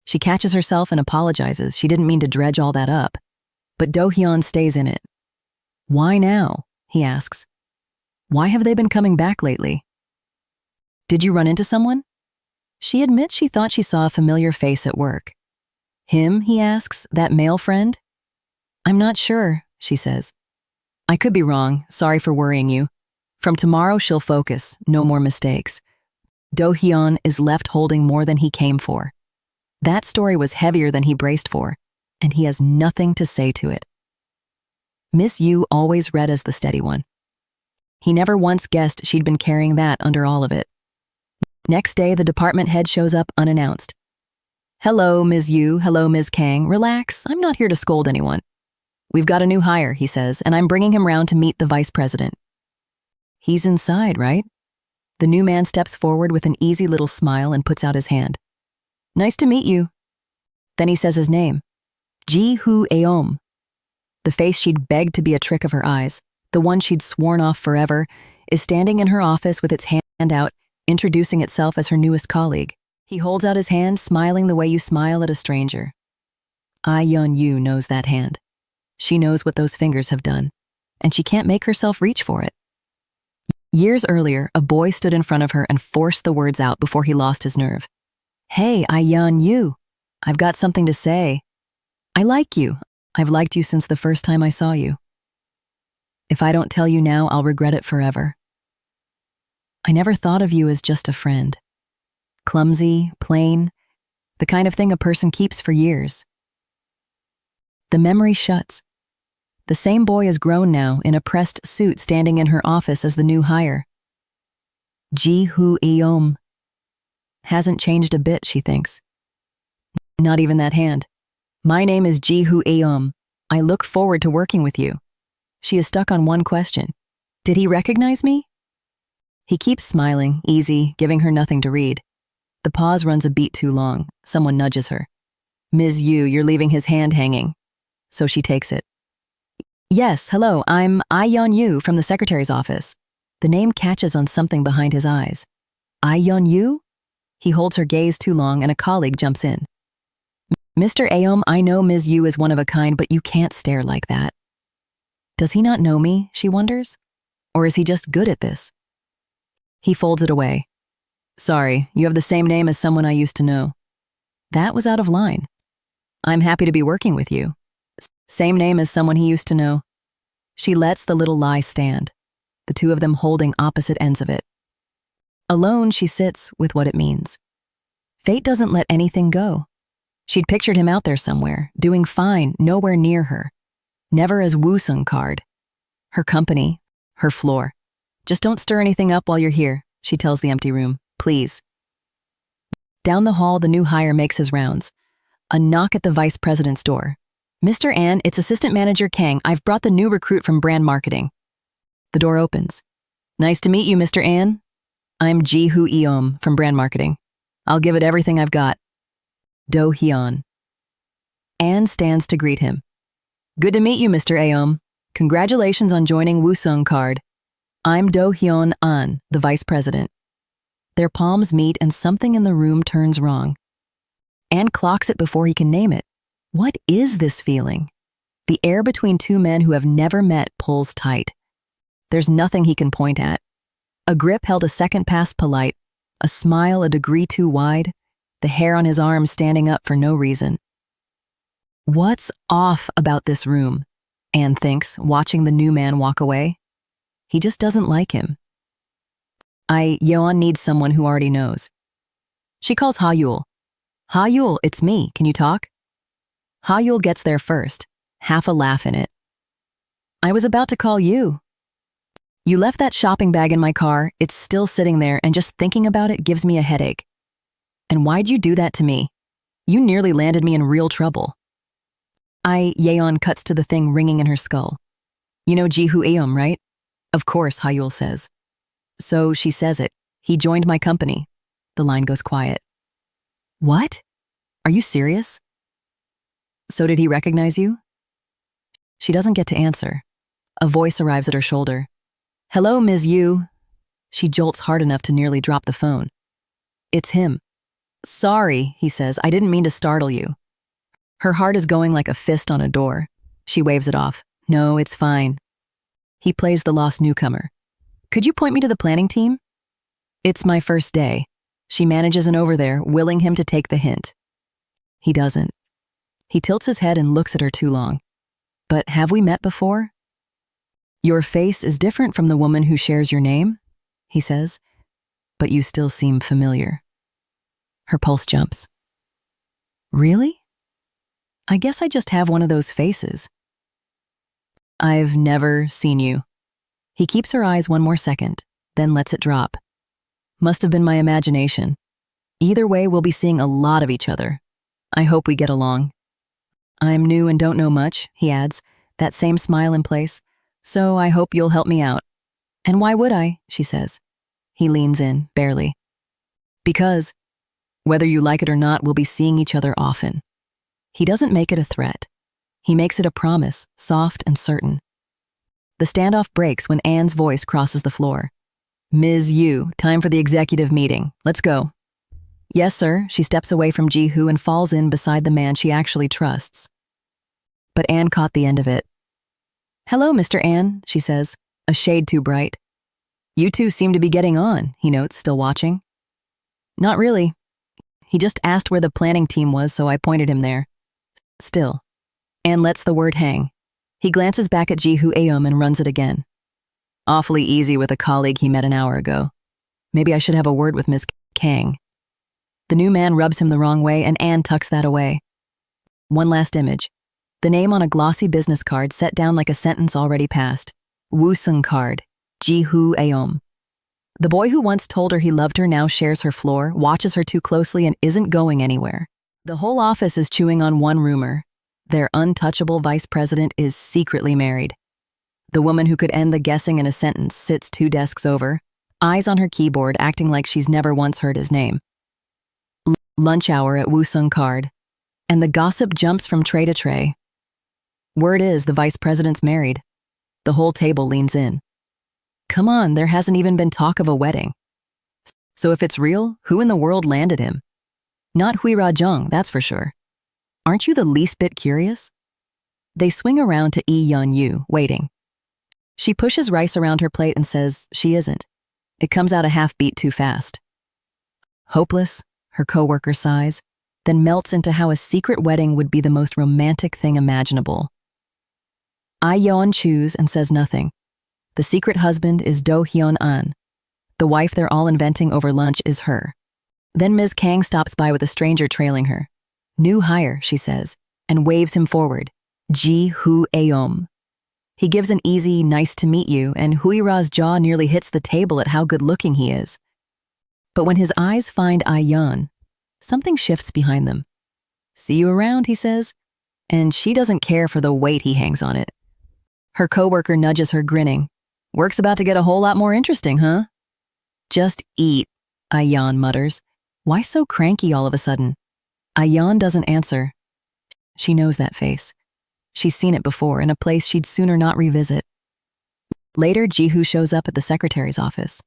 She catches herself and apologizes. She didn't mean to dredge all that up. But Do-hyun stays in it. Why now? He asks. Why have they been coming back lately? Did you run into someone? She admits she thought she saw a familiar face at work. Him, he asks, that male friend? I'm not sure, she says. I could be wrong. Sorry for worrying you. From tomorrow, she'll focus. No more mistakes. Do-hyun is left holding more than he came for. That story was heavier than he braced for, and he has nothing to say to it. Miss Yu always read as the steady one. He never once guessed she'd been carrying that under all of it. Next day, the department head shows up unannounced. Hello, Ms. Yu. Hello, Ms. Kang. Relax. I'm not here to scold anyone. We've got a new hire, he says, and I'm bringing him round to meet the vice president. He's inside, right? The new man steps forward with an easy little smile and puts out his hand. Nice to meet you. Then he says his name. I-Yeon. The face she'd begged to be a trick of her eyes, the one she'd sworn off forever, is standing in her office with its hand out, introducing itself as her newest colleague. He holds out his hand, smiling the way you smile at a stranger. I-Yeon Yu knows that hand. She knows what those fingers have done, and she can't make herself reach for it. Years earlier, a boy stood in front of her and forced the words out before he lost his nerve. Hey, I-Yeon Yu, I've got something to say. I like you. I've liked you since the first time I saw you. If I don't tell you now, I'll regret it forever. I never thought of you as just a friend. Clumsy, plain, the kind of thing a person keeps for years. The memory shuts. The same boy is grown now, in a pressed suit, standing in her office as the new hire. Ji-Hoo-eom. Hasn't changed a bit, she thinks. Not even that hand. My name is Ji-Hoo-eom. I look forward to working with you. She is stuck on one question. Did he recognize me? He keeps smiling, easy, giving her nothing to read. The pause runs a beat too long. Someone nudges her. Ms. Yu, you're leaving his hand hanging. So she takes it. Yes, hello, I'm I-Yeon Yu from the secretary's office. The name catches on something behind his eyes. I-Yeon Yu? He holds her gaze too long and a colleague jumps in. Mr. Aom, I know Ms. Yu is one of a kind, but you can't stare like that. Does he not know me, she wonders? Or is he just good at this? He folds it away. Sorry, you have the same name as someone I used to know. That was out of line. I'm happy to be working with you. Same name as someone he used to know. She lets the little lie stand, the two of them holding opposite ends of it. Alone, she sits with what it means. Fate doesn't let anything go. She'd pictured him out there somewhere, doing fine, nowhere near her. Never as Woo-sung card. Her company, her floor. Just don't stir anything up while you're here, she tells the empty room. Please. Down the hall, the new hire makes his rounds. A knock at the vice president's door. Mr. An, it's assistant manager Kang. I've brought the new recruit from brand marketing. The door opens. Nice to meet you, Mr. An. I'm I-Yeon from brand marketing. I'll give it everything I've got. Do-hyun. An stands to greet him. Good to meet you, Mr. Aom. Congratulations on joining Woo-sung card. I'm Do-hyun An, the vice president. Their palms meet and something in the room turns wrong. An clocks it before he can name it. What is this feeling? The air between two men who have never met pulls tight. There's nothing he can point at. A grip held a second past polite, a smile a degree too wide, the hair on his arm standing up for no reason. What's off about this room? An thinks, watching the new man walk away. He just doesn't like him. I-Yeon needs someone who already knows. She calls Ha-Yul. Ha-Yul, it's me, can you talk? Ha-Yul gets there first, half a laugh in it. I was about to call you. You left that shopping bag in my car, it's still sitting there, and just thinking about it gives me a headache. And why'd you do that to me? You nearly landed me in real trouble. I-Yeon cuts to the thing ringing in her skull. You know Ji-Hoo-eum, right? Of course, Ha-Yul says. So she says it. He joined my company. The line goes quiet. What? Are you serious? So did he recognize you? She doesn't get to answer. A voice arrives at her shoulder. Hello, Ms. Yu. She jolts hard enough to nearly drop the phone. It's him. Sorry, he says, I didn't mean to startle you. Her heart is going like a fist on a door. She waves it off. No, it's fine. He plays the lost newcomer. Could you point me to the planning team? It's my first day. She manages an over there, willing him to take the hint. He doesn't. He tilts his head and looks at her too long. But have we met before? Your face is different from the woman who shares your name, he says, but you still seem familiar. Her pulse jumps. Really? I guess I just have one of those faces. I've never seen you. He keeps her eyes one more second, then lets it drop. Must have been my imagination. Either way, we'll be seeing a lot of each other. I hope we get along. I'm new and don't know much, he adds, that same smile in place, so I hope you'll help me out. And why would I, she says. He leans in, barely. Because, whether you like it or not, we'll be seeing each other often. He doesn't make it a threat. He makes it a promise, soft and certain. The standoff breaks when Anne's voice crosses the floor. Ms. Yu, time for the executive meeting. Let's go. Yes, sir. She steps away from Ji-Hoo and falls in beside the man she actually trusts. But Anne caught the end of it. Hello, Mr. An, she says, a shade too bright. You two seem to be getting on, he notes, still watching. Not really. He just asked where the planning team was, so I pointed him there. Still. Anne lets the word hang. He glances back at Ji-Hoo-eum and runs it again. Awfully easy with a colleague he met an hour ago. Maybe I should have a word with Miss Kang. The new man rubs him the wrong way, and Anne tucks that away. One last image. The name on a glossy business card set down like a sentence already passed. Woo-sung card. Ji-Hoo-eum. The boy who once told her he loved her now shares her floor, watches her too closely, and isn't going anywhere. The whole office is chewing on one rumor. Their untouchable vice president is secretly married. The woman who could end the guessing in a sentence sits 2 desks over, eyes on her keyboard, acting like she's never once heard his name. Lunch hour at Woo-sung card, and the gossip jumps from tray to tray. Word is the vice president's married. The whole table leans in. Come on, there hasn't even been talk of a wedding. So if it's real, who in the world landed him? Not Hui Ra-jung, that's for sure. Aren't you the least bit curious? They swing around to I-Yeon Yu, waiting. She pushes rice around her plate and says she isn't. It comes out a half beat too fast. Hopeless, her coworker sighs, then melts into how a secret wedding would be the most romantic thing imaginable. I-Yeon chews and says nothing. The secret husband is Do-Hyun-an. The wife they're all inventing over lunch is her. Then Ms. Kang stops by with a stranger trailing her. New hire, she says, and waves him forward. Ji-Hoo-Aeom. He gives an easy, nice to meet you, and Huira's jaw nearly hits the table at how good-looking he is. But when his eyes find I-Yeon, something shifts behind them. See you around, he says, and she doesn't care for the weight he hangs on it. Her coworker nudges her, grinning. Work's about to get a whole lot more interesting, huh? Just eat, I-Yeon mutters. Why so cranky all of a sudden? I-Yeon doesn't answer. She knows that face. She's seen it before in a place she'd sooner not revisit. Later, Ji-Hoo shows up at the secretary's office.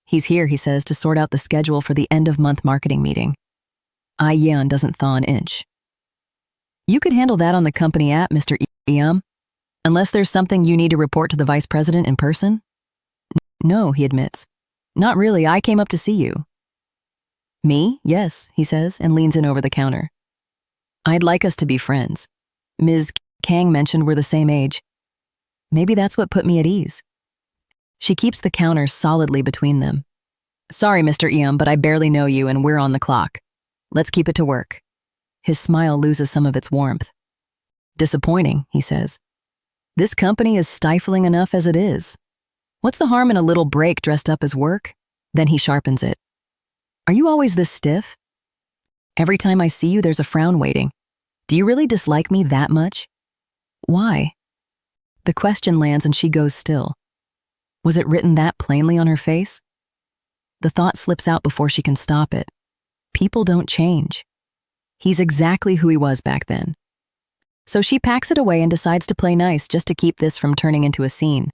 He's here, he says, to sort out the schedule for the end-of-month marketing meeting. I-Yeon doesn't thaw an inch. You could handle that on the company app, Mr. Eom. Unless there's something you need to report to the vice president in person? No, he admits. Not really, I came up to see you. Me? Yes, he says, and leans in over the counter. I'd like us to be friends. Ms. Kang mentioned we're the same age. Maybe that's what put me at ease. She keeps the counter solidly between them. Sorry, Mr. Eom, but I barely know you and we're on the clock. Let's keep it to work. His smile loses some of its warmth. Disappointing, he says. This company is stifling enough as it is. What's the harm in a little break dressed up as work? Then he sharpens it. Are you always this stiff? Every time I see you, there's a frown waiting. Do you really dislike me that much? Why? The question lands and she goes still. Was it written that plainly on her face? The thought slips out before she can stop it. People don't change. He's exactly who he was back then. So she packs it away and decides to play nice just to keep this from turning into a scene.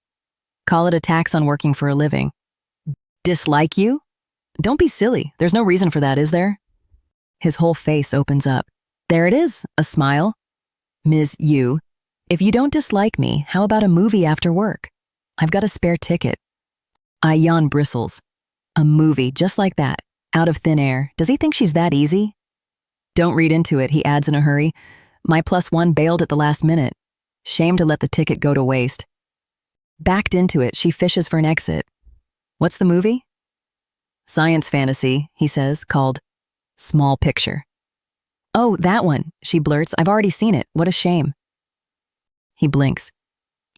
Call it a tax on working for a living. Dislike you? Don't be silly. There's no reason for that, is there? His whole face opens up. There it is, a smile. Ms. Yu, if you don't dislike me, how about a movie after work? I've got a spare ticket. I-Yeon bristles. A movie, just like that, out of thin air. Does he think she's that easy? Don't read into it, he adds in a hurry. My +1 bailed at the last minute. Shame to let the ticket go to waste. Backed into it, she fishes for an exit. What's the movie? Science fantasy, he says, called Small Picture. Oh, that one, she blurts. I've already seen it. What a shame. He blinks.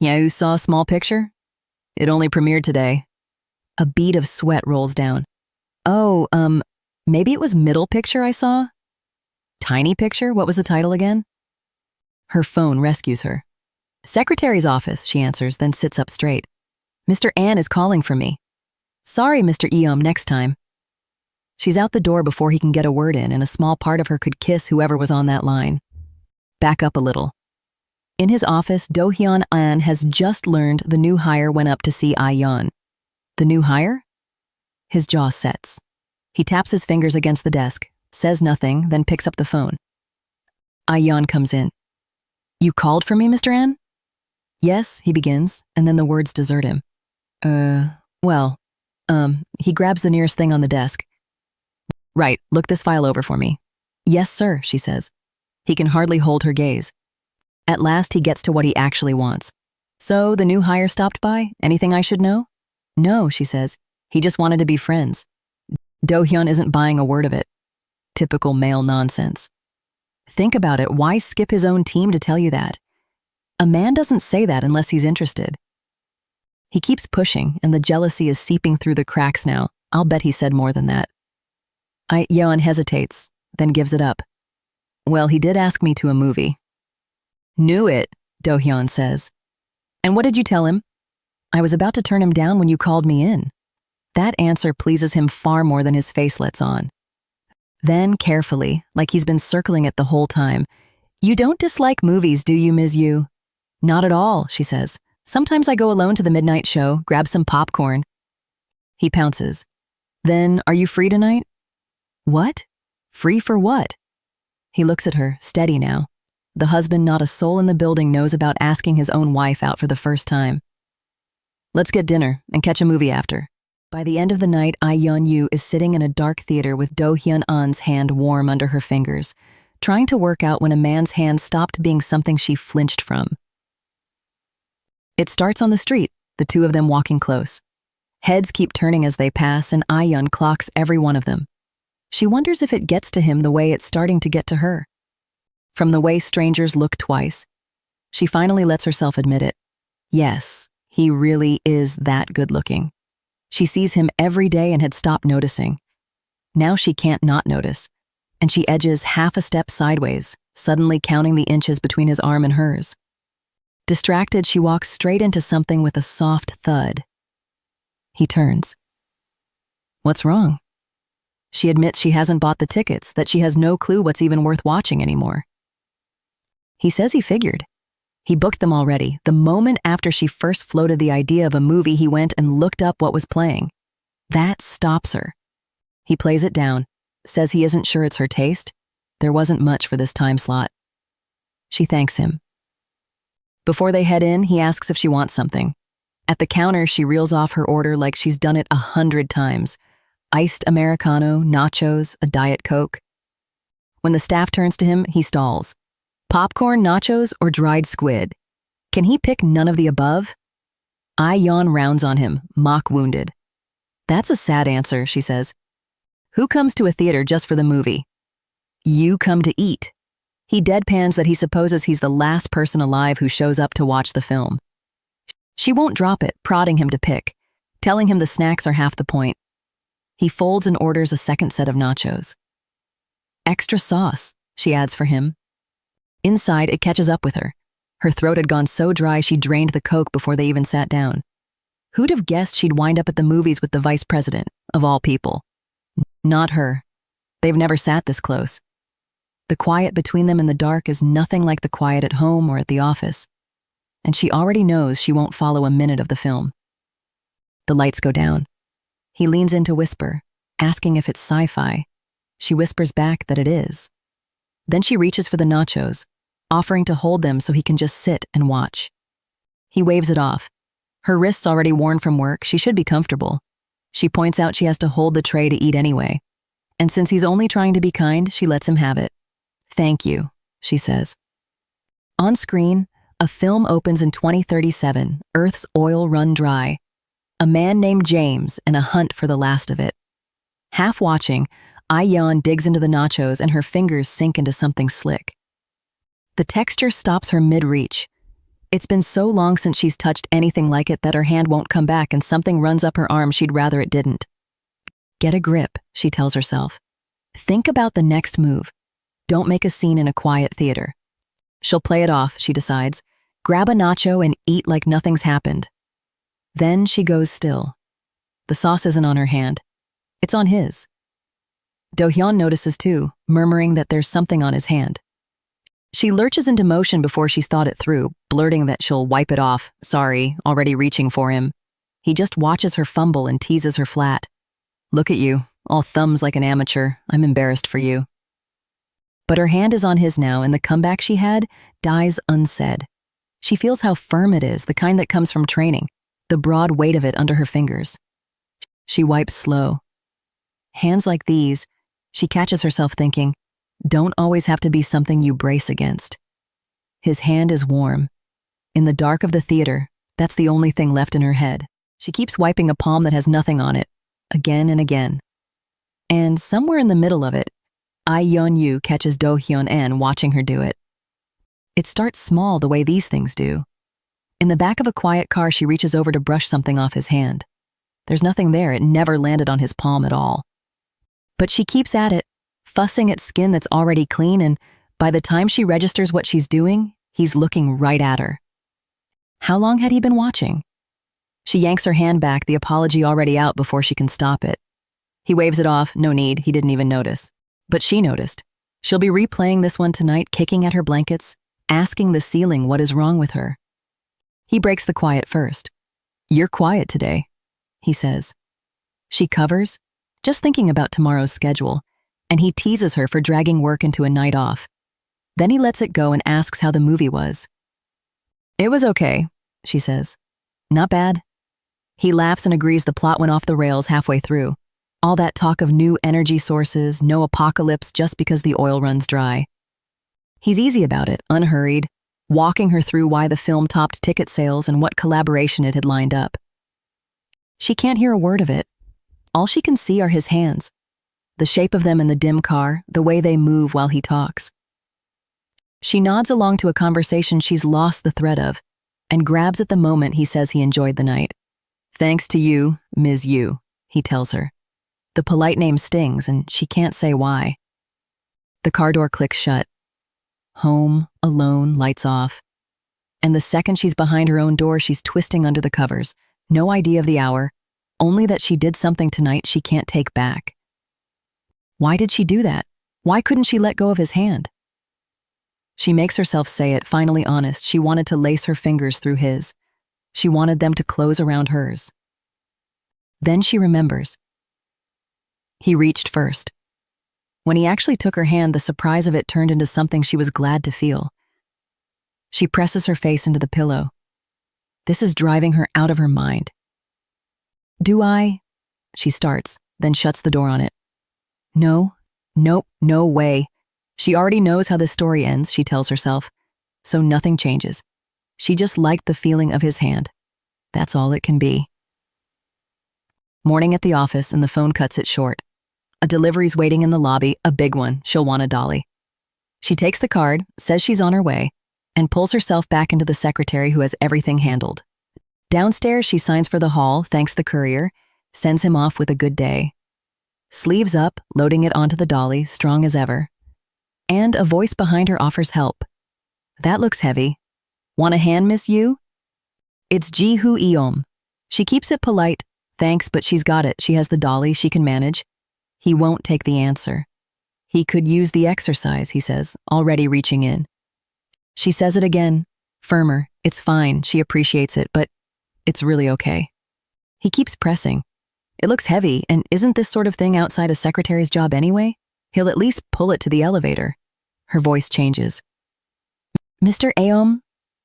Yeah, you saw Small Picture? It only premiered today. A bead of sweat rolls down. Oh, maybe it was Middle Picture I saw? Tiny Picture? What was the title again? Her phone rescues her. Secretary's office, she answers, then sits up straight. Mr. An is calling for me. Sorry, Mr. Eom, next time. She's out the door before he can get a word in, and a small part of her could kiss whoever was on that line. Back up a little. In his office, Do-Hyun An has just learned the new hire went up to see I-Yeon. The new hire? His jaw sets. He taps his fingers against the desk, says nothing, then picks up the phone. I-Yeon comes in. You called for me, Mr. An? Yes, he begins, and then the words desert him. He grabs the nearest thing on the desk. Right, look this file over for me. Yes, sir, she says. He can hardly hold her gaze. At last, he gets to what he actually wants. So, the new hire stopped by? Anything I should know? No, she says. He just wanted to be friends. Do-Hyun isn't buying a word of it. Typical male nonsense. Think about it, why skip his own team to tell you that? A man doesn't say that unless he's interested. He keeps pushing, and the jealousy is seeping through the cracks now. I'll bet he said more than that. I-Yeon hesitates, then gives it up. Well, he did ask me to a movie. Knew it, Do-Hyun says. And what did you tell him? I was about to turn him down when you called me in. That answer pleases him far more than his face lets on. Then, carefully, like he's been circling it the whole time, you don't dislike movies, do you, Ms. Yu? Not at all, she says. Sometimes I go alone to the midnight show, grab some popcorn. He pounces. Then, are you free tonight? What? Free for what? He looks at her, steady now. The husband not a soul in the building knows about asking his own wife out for the first time. Let's get dinner and catch a movie after. By the end of the night, I-Yeon Yu is sitting in a dark theater with Do-hyun-an's hand warm under her fingers, trying to work out when a man's hand stopped being something she flinched from. It starts on the street, the two of them walking close. Heads keep turning as they pass, and I-Yeon clocks every one of them. She wonders if it gets to him the way it's starting to get to her. From the way strangers look twice, she finally lets herself admit it. Yes, he really is that good-looking. She sees him every day and had stopped noticing. Now she can't not notice, and she edges half a step sideways, suddenly counting the inches between his arm and hers. Distracted, she walks straight into something with a soft thud. He turns. What's wrong? She admits she hasn't bought the tickets, that she has no clue what's even worth watching anymore. He says he figured. He booked them already. The moment after she first floated the idea of a movie, he went and looked up what was playing. That stops her. He plays it down, says he isn't sure it's her taste. There wasn't much for this time slot. She thanks him. Before they head in, he asks if she wants something. At the counter, she reels off her order like she's done it 100 times. Iced Americano, nachos, a Diet Coke. When the staff turns to him, he stalls. Popcorn, nachos, or dried squid? Can he pick none of the above? I-Yeon rounds on him, mock wounded. That's a sad answer, she says. Who comes to a theater just for the movie? You come to eat. He deadpans that he supposes he's the last person alive who shows up to watch the film. She won't drop it, prodding him to pick, telling him the snacks are half the point. He folds and orders a second set of nachos. Extra sauce, she adds for him. Inside, it catches up with her. Her throat had gone so dry she drained the Coke before they even sat down. Who'd have guessed she'd wind up at the movies with the vice president, of all people? Not her. They've never sat this close. The quiet between them in the dark is nothing like the quiet at home or at the office. And she already knows she won't follow a minute of the film. The lights go down. He leans in to whisper, asking if it's sci-fi. She whispers back that it is. Then she reaches for the nachos, offering to hold them so he can just sit and watch. He waves it off. Her wrists already worn from work, she should be comfortable. She points out she has to hold the tray to eat anyway. And since he's only trying to be kind, she lets him have it. Thank you, she says. On screen, a film opens in 2037, Earth's oil run dry. A man named James and a hunt for the last of it. Half watching, I-Yeon digs into the nachos and her fingers sink into something slick. The texture stops her mid-reach. It's been so long since she's touched anything like it that her hand won't come back and something runs up her arm she'd rather it didn't. Get a grip, she tells herself. Think about the next move. Don't make a scene in a quiet theater. She'll play it off, she decides. Grab a nacho and eat like nothing's happened. Then she goes still. The sauce isn't on her hand. It's on his. Do-hyun notices too, murmuring that there's something on his hand. She lurches into motion before she's thought it through, blurting that she'll wipe it off, sorry, already reaching for him. He just watches her fumble and teases her flat. Look at you, all thumbs like an amateur. I'm embarrassed for you. But her hand is on his now, and the comeback she had dies unsaid. She feels how firm it is, the kind that comes from training, the broad weight of it under her fingers. She wipes slow. Hands like these, she catches herself thinking, don't always have to be something you brace against. His hand is warm. In the dark of the theater, that's the only thing left in her head. She keeps wiping a palm that has nothing on it, again and again. And somewhere in the middle of it, I-Yeon Yu catches Do-hyun watching her do it. It starts small the way these things do. In the back of a quiet car, she reaches over to brush something off his hand. There's nothing there, it never landed on his palm at all. But she keeps at it, fussing at skin that's already clean, and by the time she registers what she's doing, he's looking right at her. How long had he been watching? She yanks her hand back, the apology already out before she can stop it. He waves it off, no need, he didn't even notice. But she noticed. She'll be replaying this one tonight, kicking at her blankets, asking the ceiling what is wrong with her. He breaks the quiet first. You're quiet today, he says. She covers, just thinking about tomorrow's schedule, and he teases her for dragging work into a night off. Then he lets it go and asks how the movie was. It was okay, she says. Not bad. He laughs and agrees the plot went off the rails halfway through. All that talk of new energy sources, no apocalypse just because the oil runs dry. He's easy about it, unhurried, walking her through why the film topped ticket sales and what collaboration it had lined up. She can't hear a word of it. All she can see are his hands, the shape of them in the dim car, the way they move while he talks. She nods along to a conversation she's lost the thread of and grabs at the moment he says he enjoyed the night. Thanks to you, Ms. Yu, he tells her. The polite name stings and she can't say why. The car door clicks shut. Home, alone, lights off. And the second she's behind her own door, she's twisting under the covers. No idea of the hour, only that she did something tonight she can't take back. Why did she do that? Why couldn't she let go of his hand? She makes herself say it, finally honest. She wanted to lace her fingers through his. She wanted them to close around hers. Then she remembers. He reached first. When he actually took her hand, the surprise of it turned into something she was glad to feel. She presses her face into the pillow. This is driving her out of her mind. Do I? She starts, then shuts the door on it. No, nope, no way. She already knows how this story ends, she tells herself, so nothing changes. She just liked the feeling of his hand. That's all it can be. Morning at the office, and the phone cuts it short. A delivery's waiting in the lobby, a big one. She'll want a dolly. She takes the card, says she's on her way, and pulls herself back into the secretary who has everything handled. Downstairs, she signs for the hall, thanks the courier, sends him off with a good day. Sleeves up, loading it onto the dolly, strong as ever. And a voice behind her offers help. That looks heavy. Want a hand, Miss Yu? It's I-Yeon. She keeps it polite. Thanks, but she's got it. She has the dolly, she can manage. He won't take the answer. He could use the exercise, he says, already reaching in. She says it again, firmer. It's fine, she appreciates it, but it's really okay. He keeps pressing. It looks heavy, and isn't this sort of thing outside a secretary's job anyway? He'll at least pull it to the elevator. Her voice changes. Mr. I-Yeon,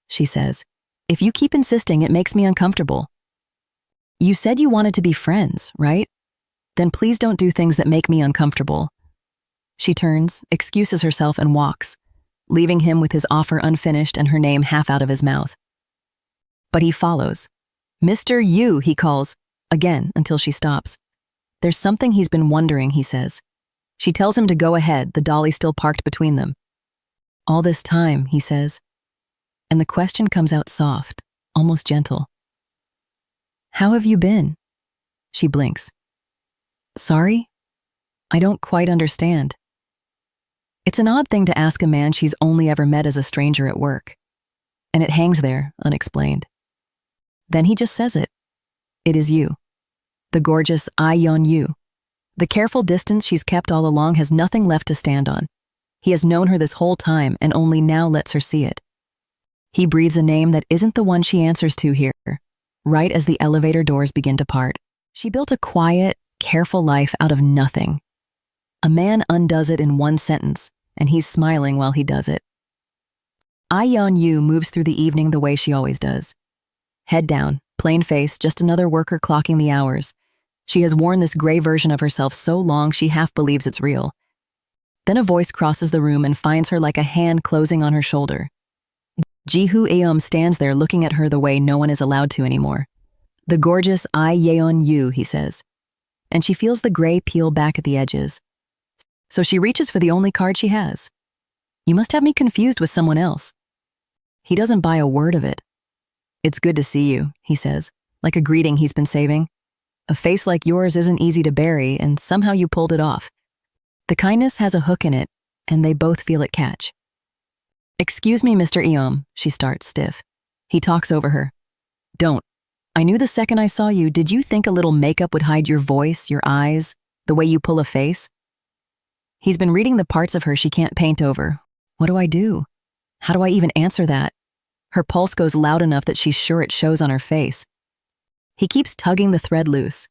she says, if you keep insisting, it makes me uncomfortable. You said you wanted to be friends, right? Then please don't do things that make me uncomfortable. She turns, excuses herself, and walks, leaving him with his offer unfinished and her name half out of his mouth. But he follows. Mr. Yu, he calls, again until she stops. There's something he's been wondering, he says. She tells him to go ahead, the dolly still parked between them. All this time, he says. And the question comes out soft, almost gentle. How have you been? She blinks. Sorry? I don't quite understand. It's an odd thing to ask a man she's only ever met as a stranger at work. And it hangs there, unexplained. Then he just says it. It is you. The gorgeous I-Yeon Yu. The careful distance she's kept all along has nothing left to stand on. He has known her this whole time and only now lets her see it. He breathes a name that isn't the one she answers to here, right as the elevator doors begin to part. She built a quiet, careful life out of nothing. A man undoes it in one sentence, and he's smiling while he does it. I-Yeon Yu moves through the evening the way she always does. Head down, plain face, just another worker clocking the hours. She has worn this gray version of herself so long she half believes it's real. Then a voice crosses the room and finds her like a hand closing on her shoulder. Ji-Hoo-eum stands there looking at her the way no one is allowed to anymore. The gorgeous I-Yeon Yu, he says. And she feels the gray peel back at the edges. So she reaches for the only card she has. You must have me confused with someone else. He doesn't buy a word of it. It's good to see you, he says, like a greeting he's been saving. A face like yours isn't easy to bury, and somehow you pulled it off. The kindness has a hook in it, and they both feel it catch. Excuse me, Mr. I-Yeon, she starts stiff. He talks over her. Don't. I knew the second I saw you. Did you think a little makeup would hide your voice, your eyes, the way you pull a face? He's been reading the parts of her she can't paint over. What do I do? How do I even answer that? Her pulse goes loud enough that she's sure it shows on her face. He keeps tugging the thread loose.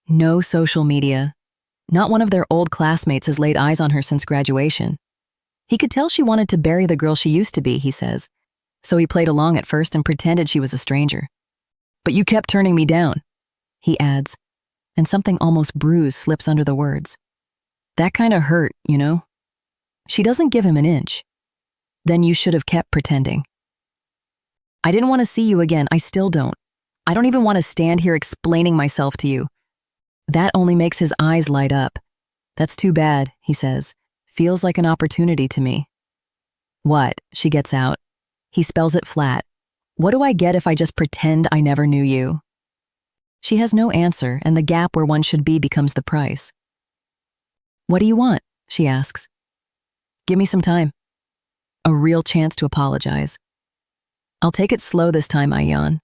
No social media. Not one of their old classmates has laid eyes on her since graduation. He could tell she wanted to bury the girl she used to be, he says. So he played along at first and pretended she was a stranger. But you kept turning me down. he adds, and something almost bruised slips under the words. That kinda hurt, you know? She doesn't give him an inch. Then you should have kept pretending. I didn't want to see you again, I still don't. I don't even want to stand here explaining myself to you. That only makes his eyes light up. That's too bad, he says. Feels like an opportunity to me. What? She gets out. He spells it flat. What do I get if I just pretend I never knew you? She has no answer, and the gap where one should be becomes the price. What do you want? She asks. Give me some time. A real chance to apologize. I'll take it slow this time, I-Yeon.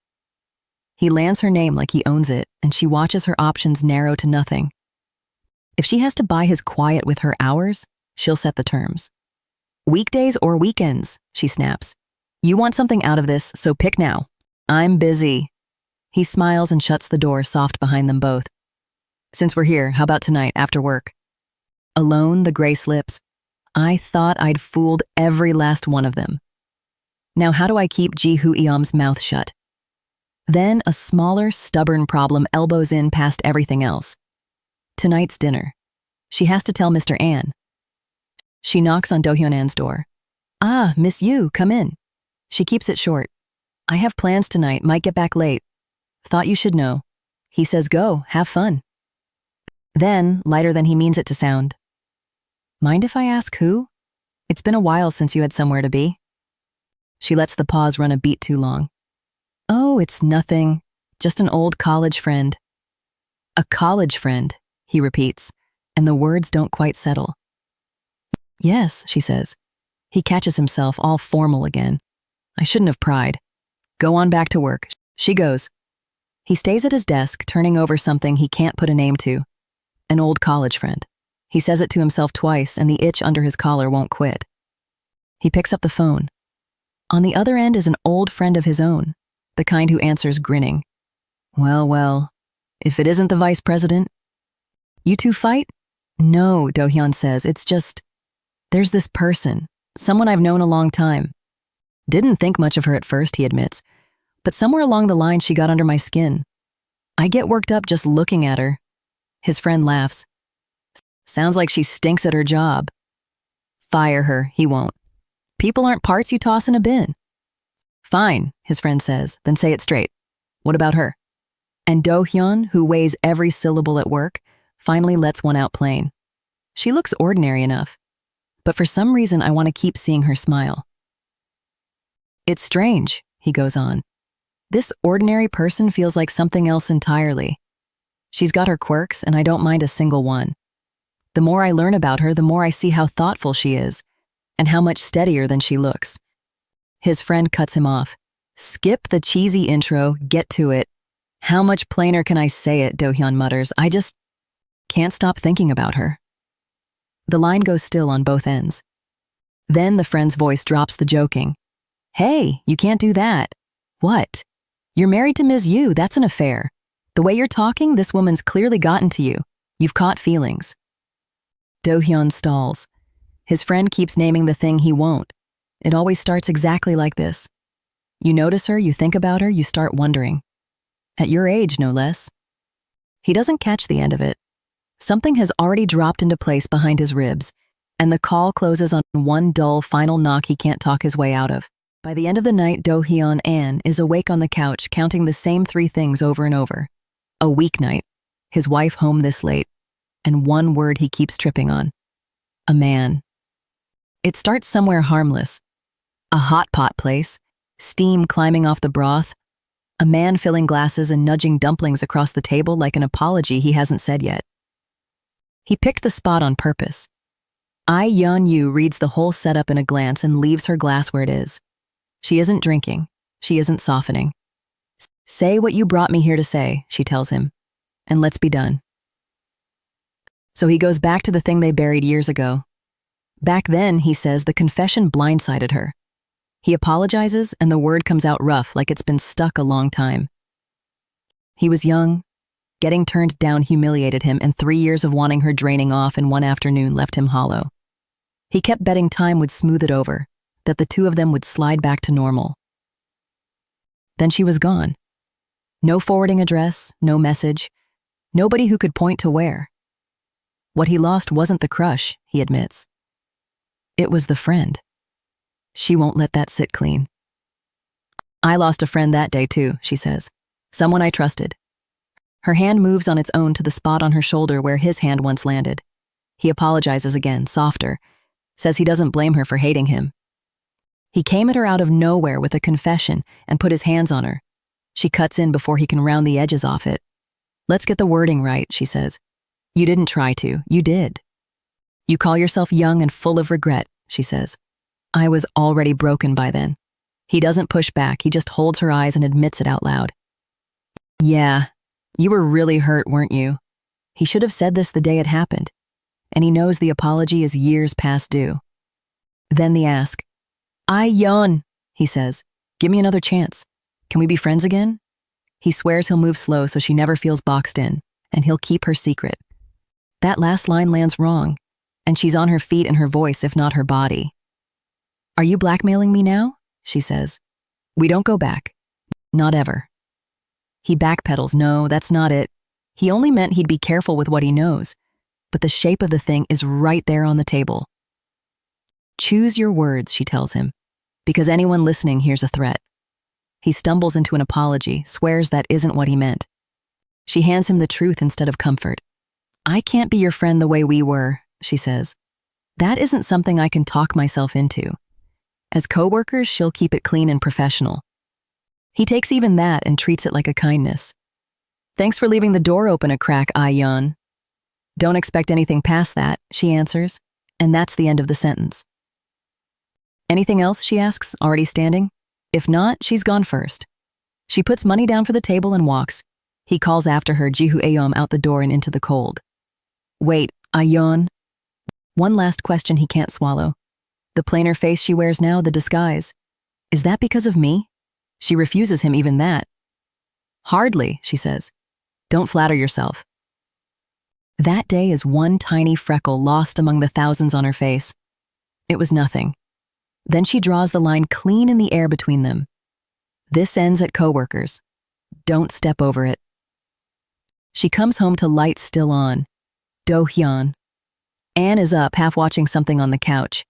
He lands her name like he owns it, and she watches her options narrow to nothing. If she has to buy his quiet with her hours, she'll set the terms. Weekdays or weekends, she snaps. You want something out of this, so pick now. I'm busy. He smiles and shuts the door soft behind them both. Since we're here, how about tonight, after work? Alone, the gray slips. I thought I'd fooled every last one of them. Now how do I keep Ji Hoo-eom's mouth shut? Then a smaller, stubborn problem elbows in past everything else. Tonight's dinner. She has to tell Mr. An. She knocks on Do-hyun An's door. Ah, Miss Yu, come in. She keeps it short. I have plans tonight, might get back late. Thought you should know. He says go, have fun. Then, lighter than he means it to sound. Mind if I ask who? It's been a while since you had somewhere to be. She lets the pause run a beat too long. Oh, it's nothing. Just an old college friend. A college friend, he repeats, and the words don't quite settle. Yes, she says. He catches himself all formal again. I shouldn't have pried. Go on back to work. She goes. He stays at his desk, turning over something he can't put a name to. An old college friend. He says it to himself twice, and the itch under his collar won't quit. He picks up the phone. On the other end is an old friend of his own, the kind who answers grinning. Well, if it isn't the vice president. You two fight? No, Do-hyun says, it's just, there's this person, someone I've known a long time. Didn't think much of her at first, he admits, but somewhere along the line she got under my skin. I get worked up just looking at her. His friend laughs. Sounds like she stinks at her job. Fire her, he won't. People aren't parts you toss in a bin. Fine, his friend says, then say it straight. What about her? And Do-hyun, who weighs every syllable at work, finally lets one out plain. She looks ordinary enough, but for some reason I want to keep seeing her smile. It's strange, he goes on. This ordinary person feels like something else entirely. She's got her quirks, and I don't mind a single one. The more I learn about her, the more I see how thoughtful she is, and how much steadier than she looks. His friend cuts him off. Skip the cheesy intro, get to it. How much plainer can I say it, Do-hyun mutters. I just can't stop thinking about her. The line goes still on both ends. Then the friend's voice drops the joking. Hey, you can't do that. What? You're married to Ms. Yu, that's an affair. The way you're talking, this woman's clearly gotten to you. You've caught feelings. Do-hyun stalls. His friend keeps naming the thing he won't. It always starts exactly like this. You notice her, you think about her, you start wondering. At your age, no less. He doesn't catch the end of it. Something has already dropped into place behind his ribs, and the call closes on one dull final knock he can't talk his way out of. By the end of the night, Do-hyun An is awake on the couch counting the same three things over and over. A weeknight, his wife home this late, and one word he keeps tripping on. A man. It starts somewhere harmless. A hot pot place, steam climbing off the broth, a man filling glasses and nudging dumplings across the table like an apology he hasn't said yet. He picked the spot on purpose. I-Yeon Yu reads the whole setup in a glance and leaves her glass where it is. She isn't drinking. She isn't softening. Say what you brought me here to say, she tells him, and let's be done. So he goes back to the thing they buried years ago. Back then, he says, the confession blindsided her. He apologizes, and the word comes out rough, like it's been stuck a long time. He was young. Getting turned down humiliated him, and 3 years of wanting her draining off in one afternoon left him hollow. He kept betting time would smooth it over, that the two of them would slide back to normal. Then she was gone. No forwarding address, no message, nobody who could point to where. What he lost wasn't the crush, he admits. It was the friend. She won't let that sit clean. I lost a friend that day too, she says. Someone I trusted. Her hand moves on its own to the spot on her shoulder where his hand once landed. He apologizes again, softer, says he doesn't blame her for hating him. He came at her out of nowhere with a confession and put his hands on her. She cuts in before he can round the edges off it. Let's get the wording right, she says. You didn't try to, you did. You call yourself young and full of regret, she says. I was already broken by then. He doesn't push back, he just holds her eyes and admits it out loud. Yeah, you were really hurt, weren't you? He should have said this the day it happened, and he knows the apology is years past due. Then the ask. I-Yeon, he says, give me another chance. Can we be friends again? He swears he'll move slow so she never feels boxed in, and he'll keep her secret. That last line lands wrong, and she's on her feet in her voice if not her body. Are you blackmailing me now? She says. We don't go back. Not ever. He backpedals. No, that's not it. He only meant he'd be careful with what he knows, but the shape of the thing is right there on the table. Choose your words, she tells him, because anyone listening hears a threat. He stumbles into an apology, swears that isn't what he meant. She hands him the truth instead of comfort. I can't be your friend the way we were, she says. That isn't something I can talk myself into. As co-workers, she'll keep it clean and professional. He takes even that and treats it like a kindness. Thanks for leaving the door open a crack, I-Yeon. Don't expect anything past that, she answers, and that's the end of the sentence. Anything else, she asks, already standing? If not, she's gone first. She puts money down for the table and walks. He calls after her, Ji-Hoo-Eom, out the door and into the cold. Wait, I-Yeon? One last question he can't swallow. The plainer face she wears now, the disguise. Is that because of me? She refuses him even that. Hardly, she says. Don't flatter yourself. That day is one tiny freckle lost among the thousands on her face. It was nothing. Then she draws the line clean in the air between them. This ends at coworkers. Don't step over it. She comes home to lights still on. Do-hyun. Ann is up, half watching something on the couch.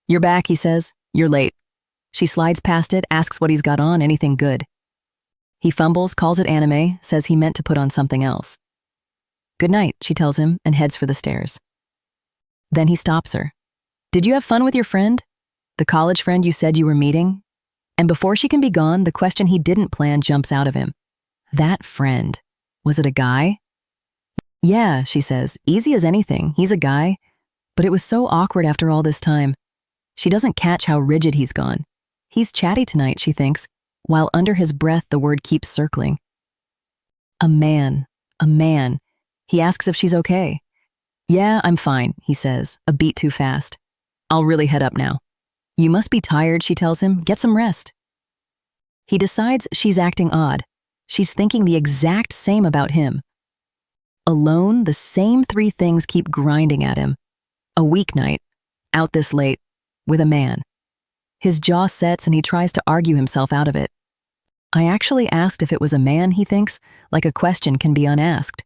You're back, he says. You're late. She slides past it, asks what he's got on, anything good. He fumbles, calls it anime, says he meant to put on something else. Good night, she tells him, and heads for the stairs. Then he stops her. Did you have fun with your friend? The college friend you said you were meeting? And before she can be gone, the question he didn't plan jumps out of him. That friend. Was it a guy? Yeah, she says, easy as anything, he's a guy. But it was so awkward after all this time. She doesn't catch how rigid he's gone. He's chatty tonight, she thinks, while under his breath the word keeps circling. A man. He asks if she's okay. Yeah, I'm fine, he says, a beat too fast. I'll really head up now. You must be tired, she tells him. Get some rest. He decides she's acting odd. She's thinking the exact same about him. Alone, the same three things keep grinding at him. A weeknight, out this late, with a man. His jaw sets and he tries to argue himself out of it. I actually asked if it was a man, he thinks, like a question can be unasked.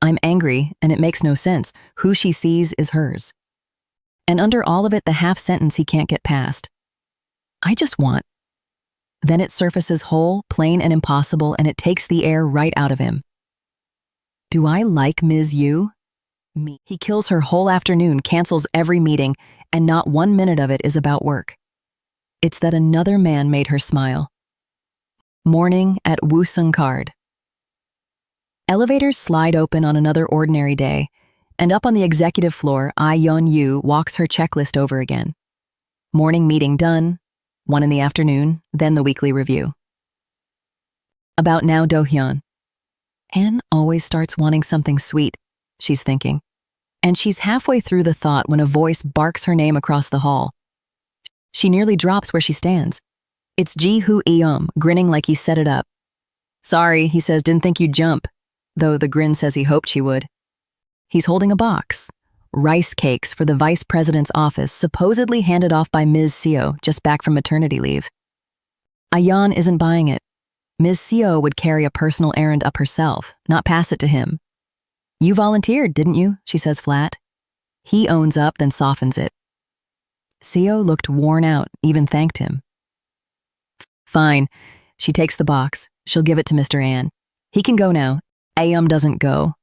I'm angry, and it makes no sense. Who she sees is hers. And under all of it, the half sentence he can't get past. I just want. Then it surfaces whole, plain, and impossible, and it takes the air right out of him. Do I like Ms. Yu? Me. He kills her whole afternoon, cancels every meeting, and not 1 minute of it is about work. It's that another man made her smile. Morning at Wooseong Card. Elevators slide open on another ordinary day, and up on the executive floor, I-Yeon Yu walks her checklist over again. Morning meeting done, 1 in the afternoon, then the weekly review. About now, Do-hyun. Ann always starts wanting something sweet, she's thinking. And she's halfway through the thought when a voice barks her name across the hall. She nearly drops where she stands. It's Ji-Hoo-Eom, grinning like he set it up. Sorry, he says, didn't think you'd jump, though the grin says he hoped she would. He's holding a box. Rice cakes for the vice president's office, supposedly handed off by Ms. Seo, just back from maternity leave. I-Yeon isn't buying it. Ms. Seo would carry a personal errand up herself, not pass it to him. You volunteered, didn't you? She says flat. He owns up, then softens it. Seo looked worn out, even thanked him. Fine. She takes the box. She'll give it to Mr. An. He can go now. I-Yeon doesn't go.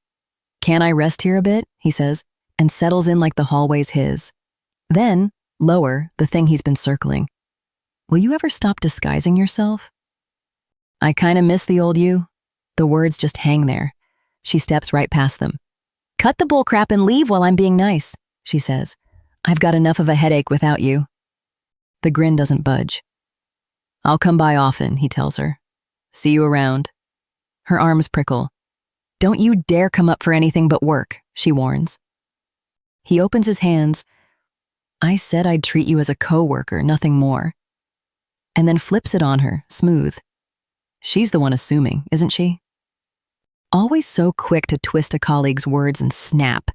Can I rest here a bit? He says, and settles in like the hallway's his. Then, lower, the thing he's been circling. Will you ever stop disguising yourself? I kinda miss the old you. The words just hang there. She steps right past them. Cut the bullcrap and leave while I'm being nice, she says. I've got enough of a headache without you. The grin doesn't budge. I'll come by often, he tells her. See you around. Her arms prickle. Don't you dare come up for anything but work, she warns. He opens his hands. I said I'd treat you as a co-worker, nothing more. And then flips it on her, smooth. She's the one assuming, isn't she? Always so quick to twist a colleague's words and snap.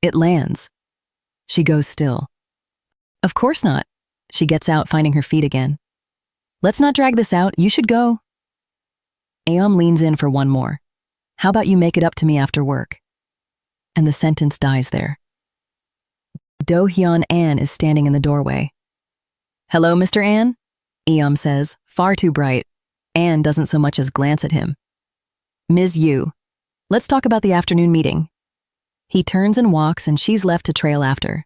It lands. She goes still. Of course not. She gets out, finding her feet again. Let's not drag this out. You should go. I-Yeon leans in for one more. How about you make it up to me after work? And the sentence dies there. Do-Hyun An is standing in the doorway. Hello, Mr. An? I-Yeon says, far too bright. An doesn't so much as glance at him. Ms. Yu, let's talk about the afternoon meeting. He turns and walks, and she's left to trail after.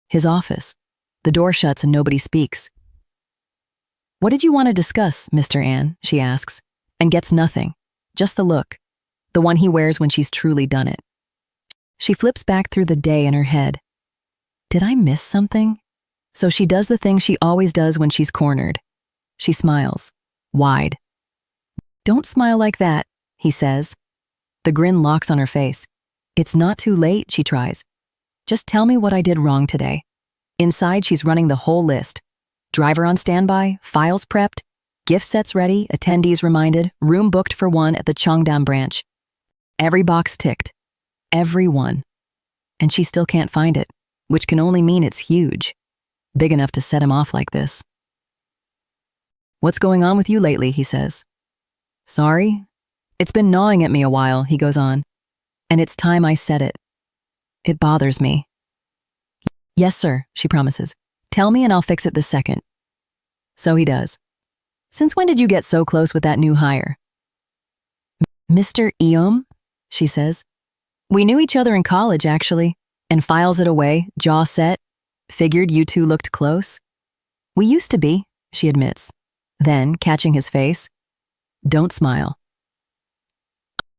His office. The door shuts and nobody speaks. What did you want to discuss, Mr. An? She asks, and gets nothing. Just the look. The one he wears when she's truly done it. She flips back through the day in her head. Did I miss something? So she does the thing she always does when she's cornered. She smiles. Wide. Don't smile like that, he says. The grin locks on her face. It's not too late, she tries. Just tell me what I did wrong today. Inside, she's running the whole list. Driver on standby, files prepped, gift sets ready, attendees reminded, room booked for one at the Cheongdam branch. Every box ticked. Every one. And she still can't find it, which can only mean it's huge. Big enough to set him off like this. What's going on with you lately, he says. Sorry? It's been gnawing at me a while, he goes on. And it's time I said it. It bothers me. Yes, sir, she promises. Tell me and I'll fix it this second. So he does. Since when did you get so close with that new hire? Mr. I-Yeon, she says. We knew each other in college, actually, and files it away, jaw set. Figured you two looked close. We used to be, she admits. Then, catching his face, don't smile.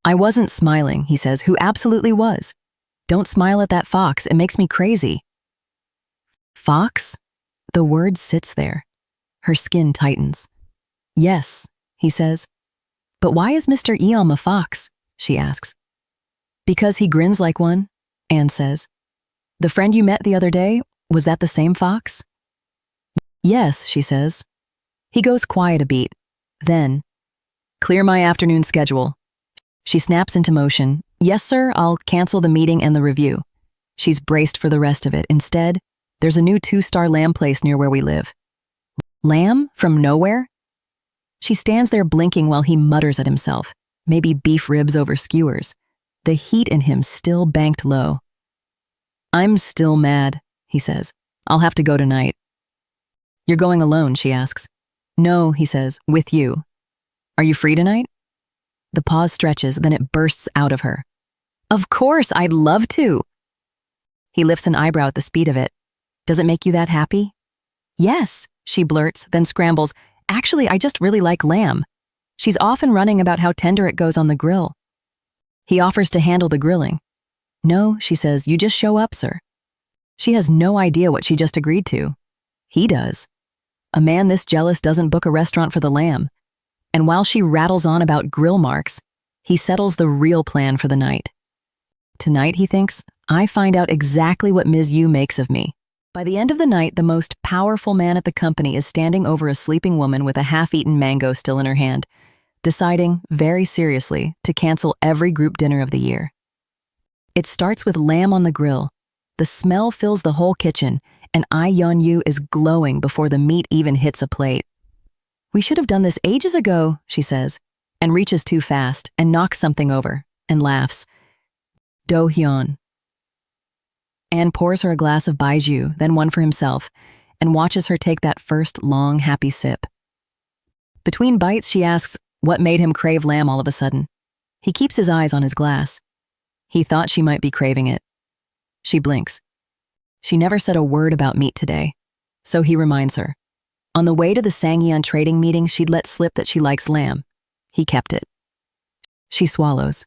I wasn't smiling, he says, who absolutely was. Don't smile at that fox, it makes me crazy. Fox? The word sits there. Her skin tightens. Yes, he says. But why is Mr. I-Yeon a fox? She asks. Because he grins like one, Anne says. The friend you met the other day, was that the same fox? Yes, she says. He goes quiet a beat. Then, clear my afternoon schedule. She snaps into motion. Yes, sir, I'll cancel the meeting and the review. She's braced for the rest of it. Instead, there's a new 2-star lamb place near where we live. Lamb? From nowhere? She stands there blinking while he mutters at himself. Maybe beef ribs over skewers. The heat in him still banked low. I'm still mad, he says. I'll have to go tonight. You're going alone, she asks. No, he says, with you. Are you free tonight? The pause stretches, then it bursts out of her. Of course, I'd love to. He lifts an eyebrow at the speed of it. Does it make you that happy? Yes, she blurts, then scrambles. Actually, I just really like lamb. She's often running about how tender it goes on the grill. He offers to handle the grilling. No, she says, you just show up, sir. She has no idea what she just agreed to. He does. A man this jealous doesn't book a restaurant for the lamb. And while she rattles on about grill marks, he settles the real plan for the night. Tonight, he thinks, I find out exactly what Ms. Yu makes of me. By the end of the night, the most powerful man at the company is standing over a sleeping woman with a half-eaten mango still in her hand, deciding, very seriously, to cancel every group dinner of the year. It starts with lamb on the grill. The smell fills the whole kitchen, and I-Yeon Yu is glowing before the meat even hits a plate. We should have done this ages ago, she says, and reaches too fast and knocks something over and laughs. Do-hyun. Anne pours her a glass of baijiu, then one for himself, and watches her take that first long, happy sip. Between bites, she asks what made him crave lamb all of a sudden. He keeps his eyes on his glass. He thought she might be craving it. She blinks. She never said a word about meat today, so he reminds her. On the way to the Sangyeon trading meeting, she'd let slip that she likes lamb. He kept it. She swallows.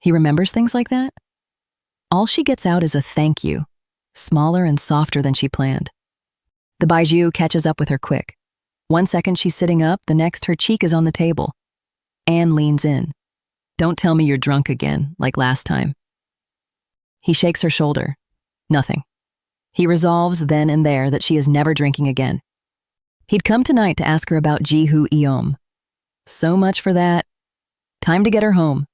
He remembers things like that? All she gets out is a thank you, smaller and softer than she planned. The baijiu catches up with her quick. 1 second she's sitting up, the next her cheek is on the table. Anne leans in. Don't tell me you're drunk again, like last time. He shakes her shoulder. Nothing. He resolves then and there that she is never drinking again. He'd come tonight to ask her about Ji-hoo Eom. So much for that. Time to get her home.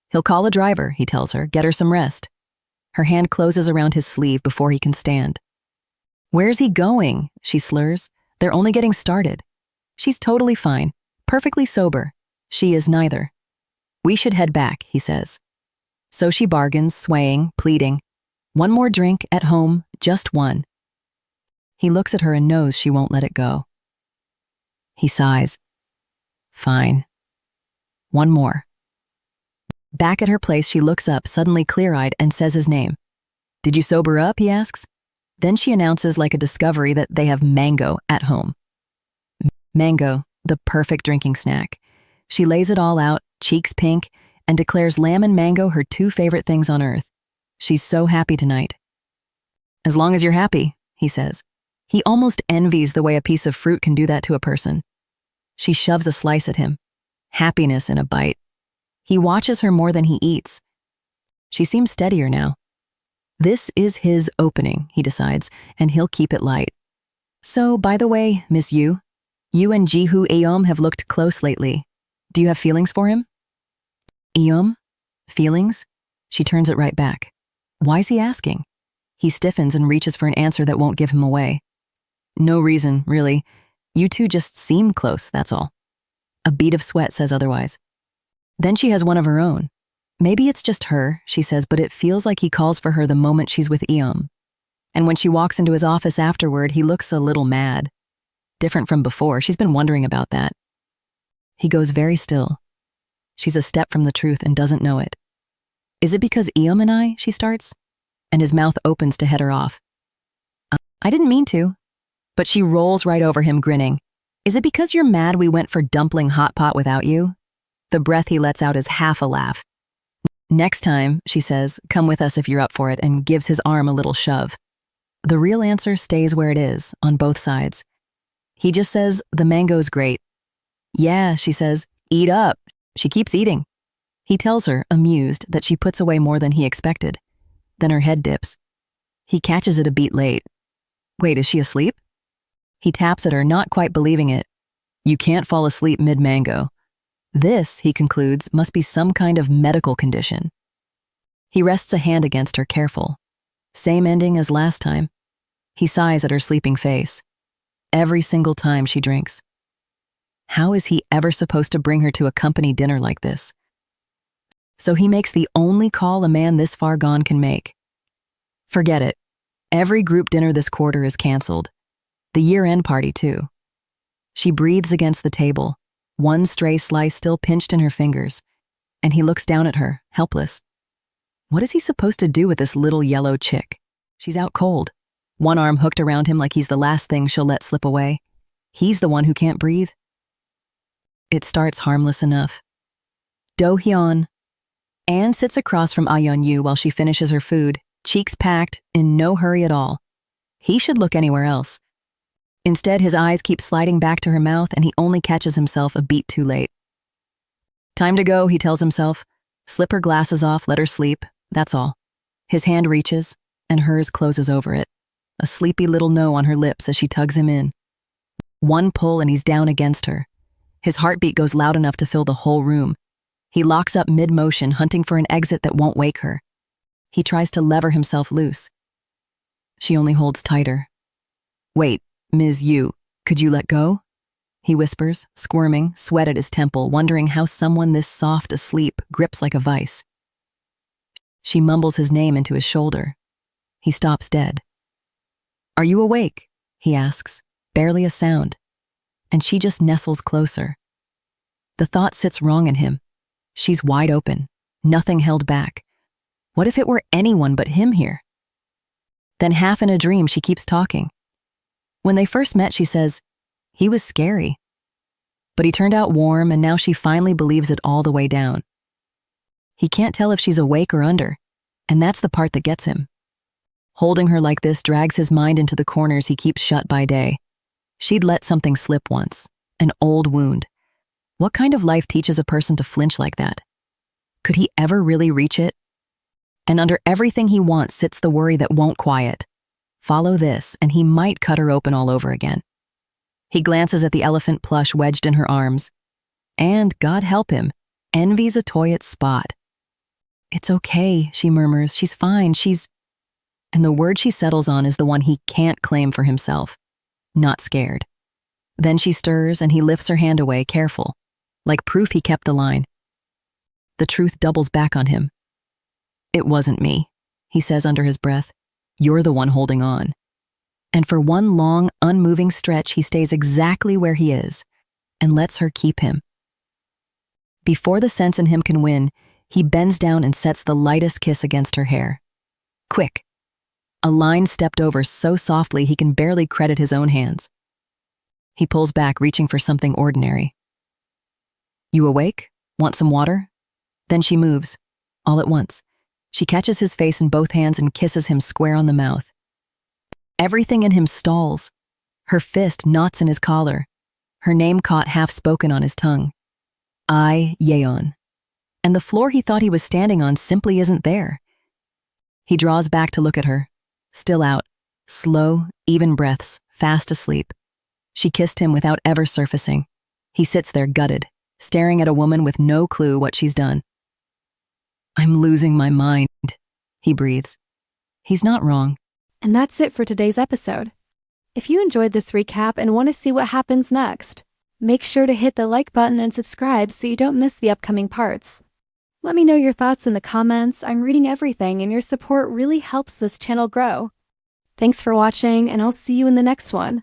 He'll call a driver, he tells her, get her some rest. Her hand closes around his sleeve before he can stand. Where's he going? She slurs. They're only getting started. She's totally fine, perfectly sober. She is neither. We should head back, he says. So she bargains, swaying, pleading. One more drink at home, just one. He looks at her and knows she won't let it go. He sighs. Fine. One more. Back at her place, she looks up, suddenly clear-eyed, and says his name. Did you sober up, he asks. Then she announces like a discovery that they have mango at home. Mango, the perfect drinking snack. She lays it all out, cheeks pink, and declares lamb and mango her 2 favorite things on earth. She's so happy tonight. As long as you're happy, he says. He almost envies the way a piece of fruit can do that to a person. She shoves a slice at him. Happiness in a bite. He watches her more than he eats. She seems steadier now. This is his opening, he decides, and he'll keep it light. So, by the way, Miss Yu, you and Ji-hoo Eom have looked close lately. Do you have feelings for him? Eom? Feelings? She turns it right back. Why's he asking? He stiffens and reaches for an answer that won't give him away. No reason, really. You two just seem close, that's all. A bead of sweat says otherwise. Then she has one of her own. Maybe it's just her, she says, but it feels like he calls for her the moment she's with Eom. And when she walks into his office afterward, he looks a little mad. Different from before, she's been wondering about that. He goes very still. She's a step from the truth and doesn't know it. Is it because Eom and I, she starts? And his mouth opens to head her off. I didn't mean to. But she rolls right over him, grinning. Is it because you're mad we went for dumpling hot pot without you? The breath he lets out is half a laugh. Next time, she says, come with us if you're up for it, and gives his arm a little shove. The real answer stays where it is, on both sides. He just says, the mango's great. Yeah, she says, eat up. She keeps eating. He tells her, amused, that she puts away more than he expected. Then her head dips. He catches it a beat late. Wait, is she asleep? He taps at her, not quite believing it. You can't fall asleep mid-mango. This, he concludes, must be some kind of medical condition. He rests a hand against her, careful. Same ending as last time. He sighs at her sleeping face. Every single time she drinks. How is he ever supposed to bring her to a company dinner like this? So he makes the only call a man this far gone can make. Forget it. Every group dinner this quarter is canceled. The year-end party, too. She breathes against the table, one stray slice still pinched in her fingers, and he looks down at her, helpless. What is he supposed to do with this little yellow chick? She's out cold, one arm hooked around him like he's the last thing she'll let slip away. He's the one who can't breathe. It starts harmless enough. Do-hyun. Anne sits across from I-Yeon Yu while she finishes her food, cheeks packed, in no hurry at all. He should look anywhere else. Instead, his eyes keep sliding back to her mouth, and he only catches himself a beat too late. Time to go, he tells himself. Slip her glasses off, let her sleep, that's all. His hand reaches, and hers closes over it. A sleepy little no on her lips as she tugs him in. One pull and he's down against her. His heartbeat goes loud enough to fill the whole room. He locks up mid-motion, hunting for an exit that won't wake her. He tries to lever himself loose. She only holds tighter. Wait, Ms. Yu, could you let go? he whispers, squirming, sweat at his temple, wondering how someone this soft asleep grips like a vice. She mumbles his name into his shoulder. He stops dead. "Are you awake?" he asks, barely a sound. And she just nestles closer. The thought sits wrong in him. She's wide open, nothing held back. What if it were anyone but him here? Then half in a dream, she keeps talking. When they first met, she says, he was scary. But he turned out warm, and now she finally believes it all the way down. He can't tell if she's awake or under, and that's the part that gets him. Holding her like this drags his mind into the corners he keeps shut by day. She'd let something slip once, an old wound. What kind of life teaches a person to flinch like that? Could he ever really reach it? And under everything he wants sits the worry that won't quiet. Follow this, and he might cut her open all over again. He glances at the elephant plush wedged in her arms, and, God help him, envies a toy at spot. "It's okay," she murmurs. "She's fine, she's—" And the word she settles on is the one he can't claim for himself. Not scared. Then she stirs, and he lifts her hand away, careful, like proof he kept the line. The truth doubles back on him. "It wasn't me," he says under his breath. "You're the one holding on." And for one long, unmoving stretch, he stays exactly where he is and lets her keep him. Before the sense in him can win, he bends down and sets the lightest kiss against her hair. Quick. A line stepped over so softly he can barely credit his own hands. He pulls back, reaching for something ordinary. "You awake? Want some water?" Then she moves, all at once. She catches his face in both hands and kisses him square on the mouth. Everything in him stalls. Her fist knots in his collar, her name caught half-spoken on his tongue. I-Yeon. And the floor he thought he was standing on simply isn't there. He draws back to look at her, still out, slow, even breaths, fast asleep. She kissed him without ever surfacing. He sits there gutted, staring at a woman with no clue what she's done. "I'm losing my mind," he breathes. He's not wrong. And that's it for today's episode. If you enjoyed this recap and want to see what happens next, make sure to hit the like button and subscribe so you don't miss the upcoming parts. Let me know your thoughts in the comments. I'm reading everything, and your support really helps this channel grow. Thanks for watching, and I'll see you in the next one.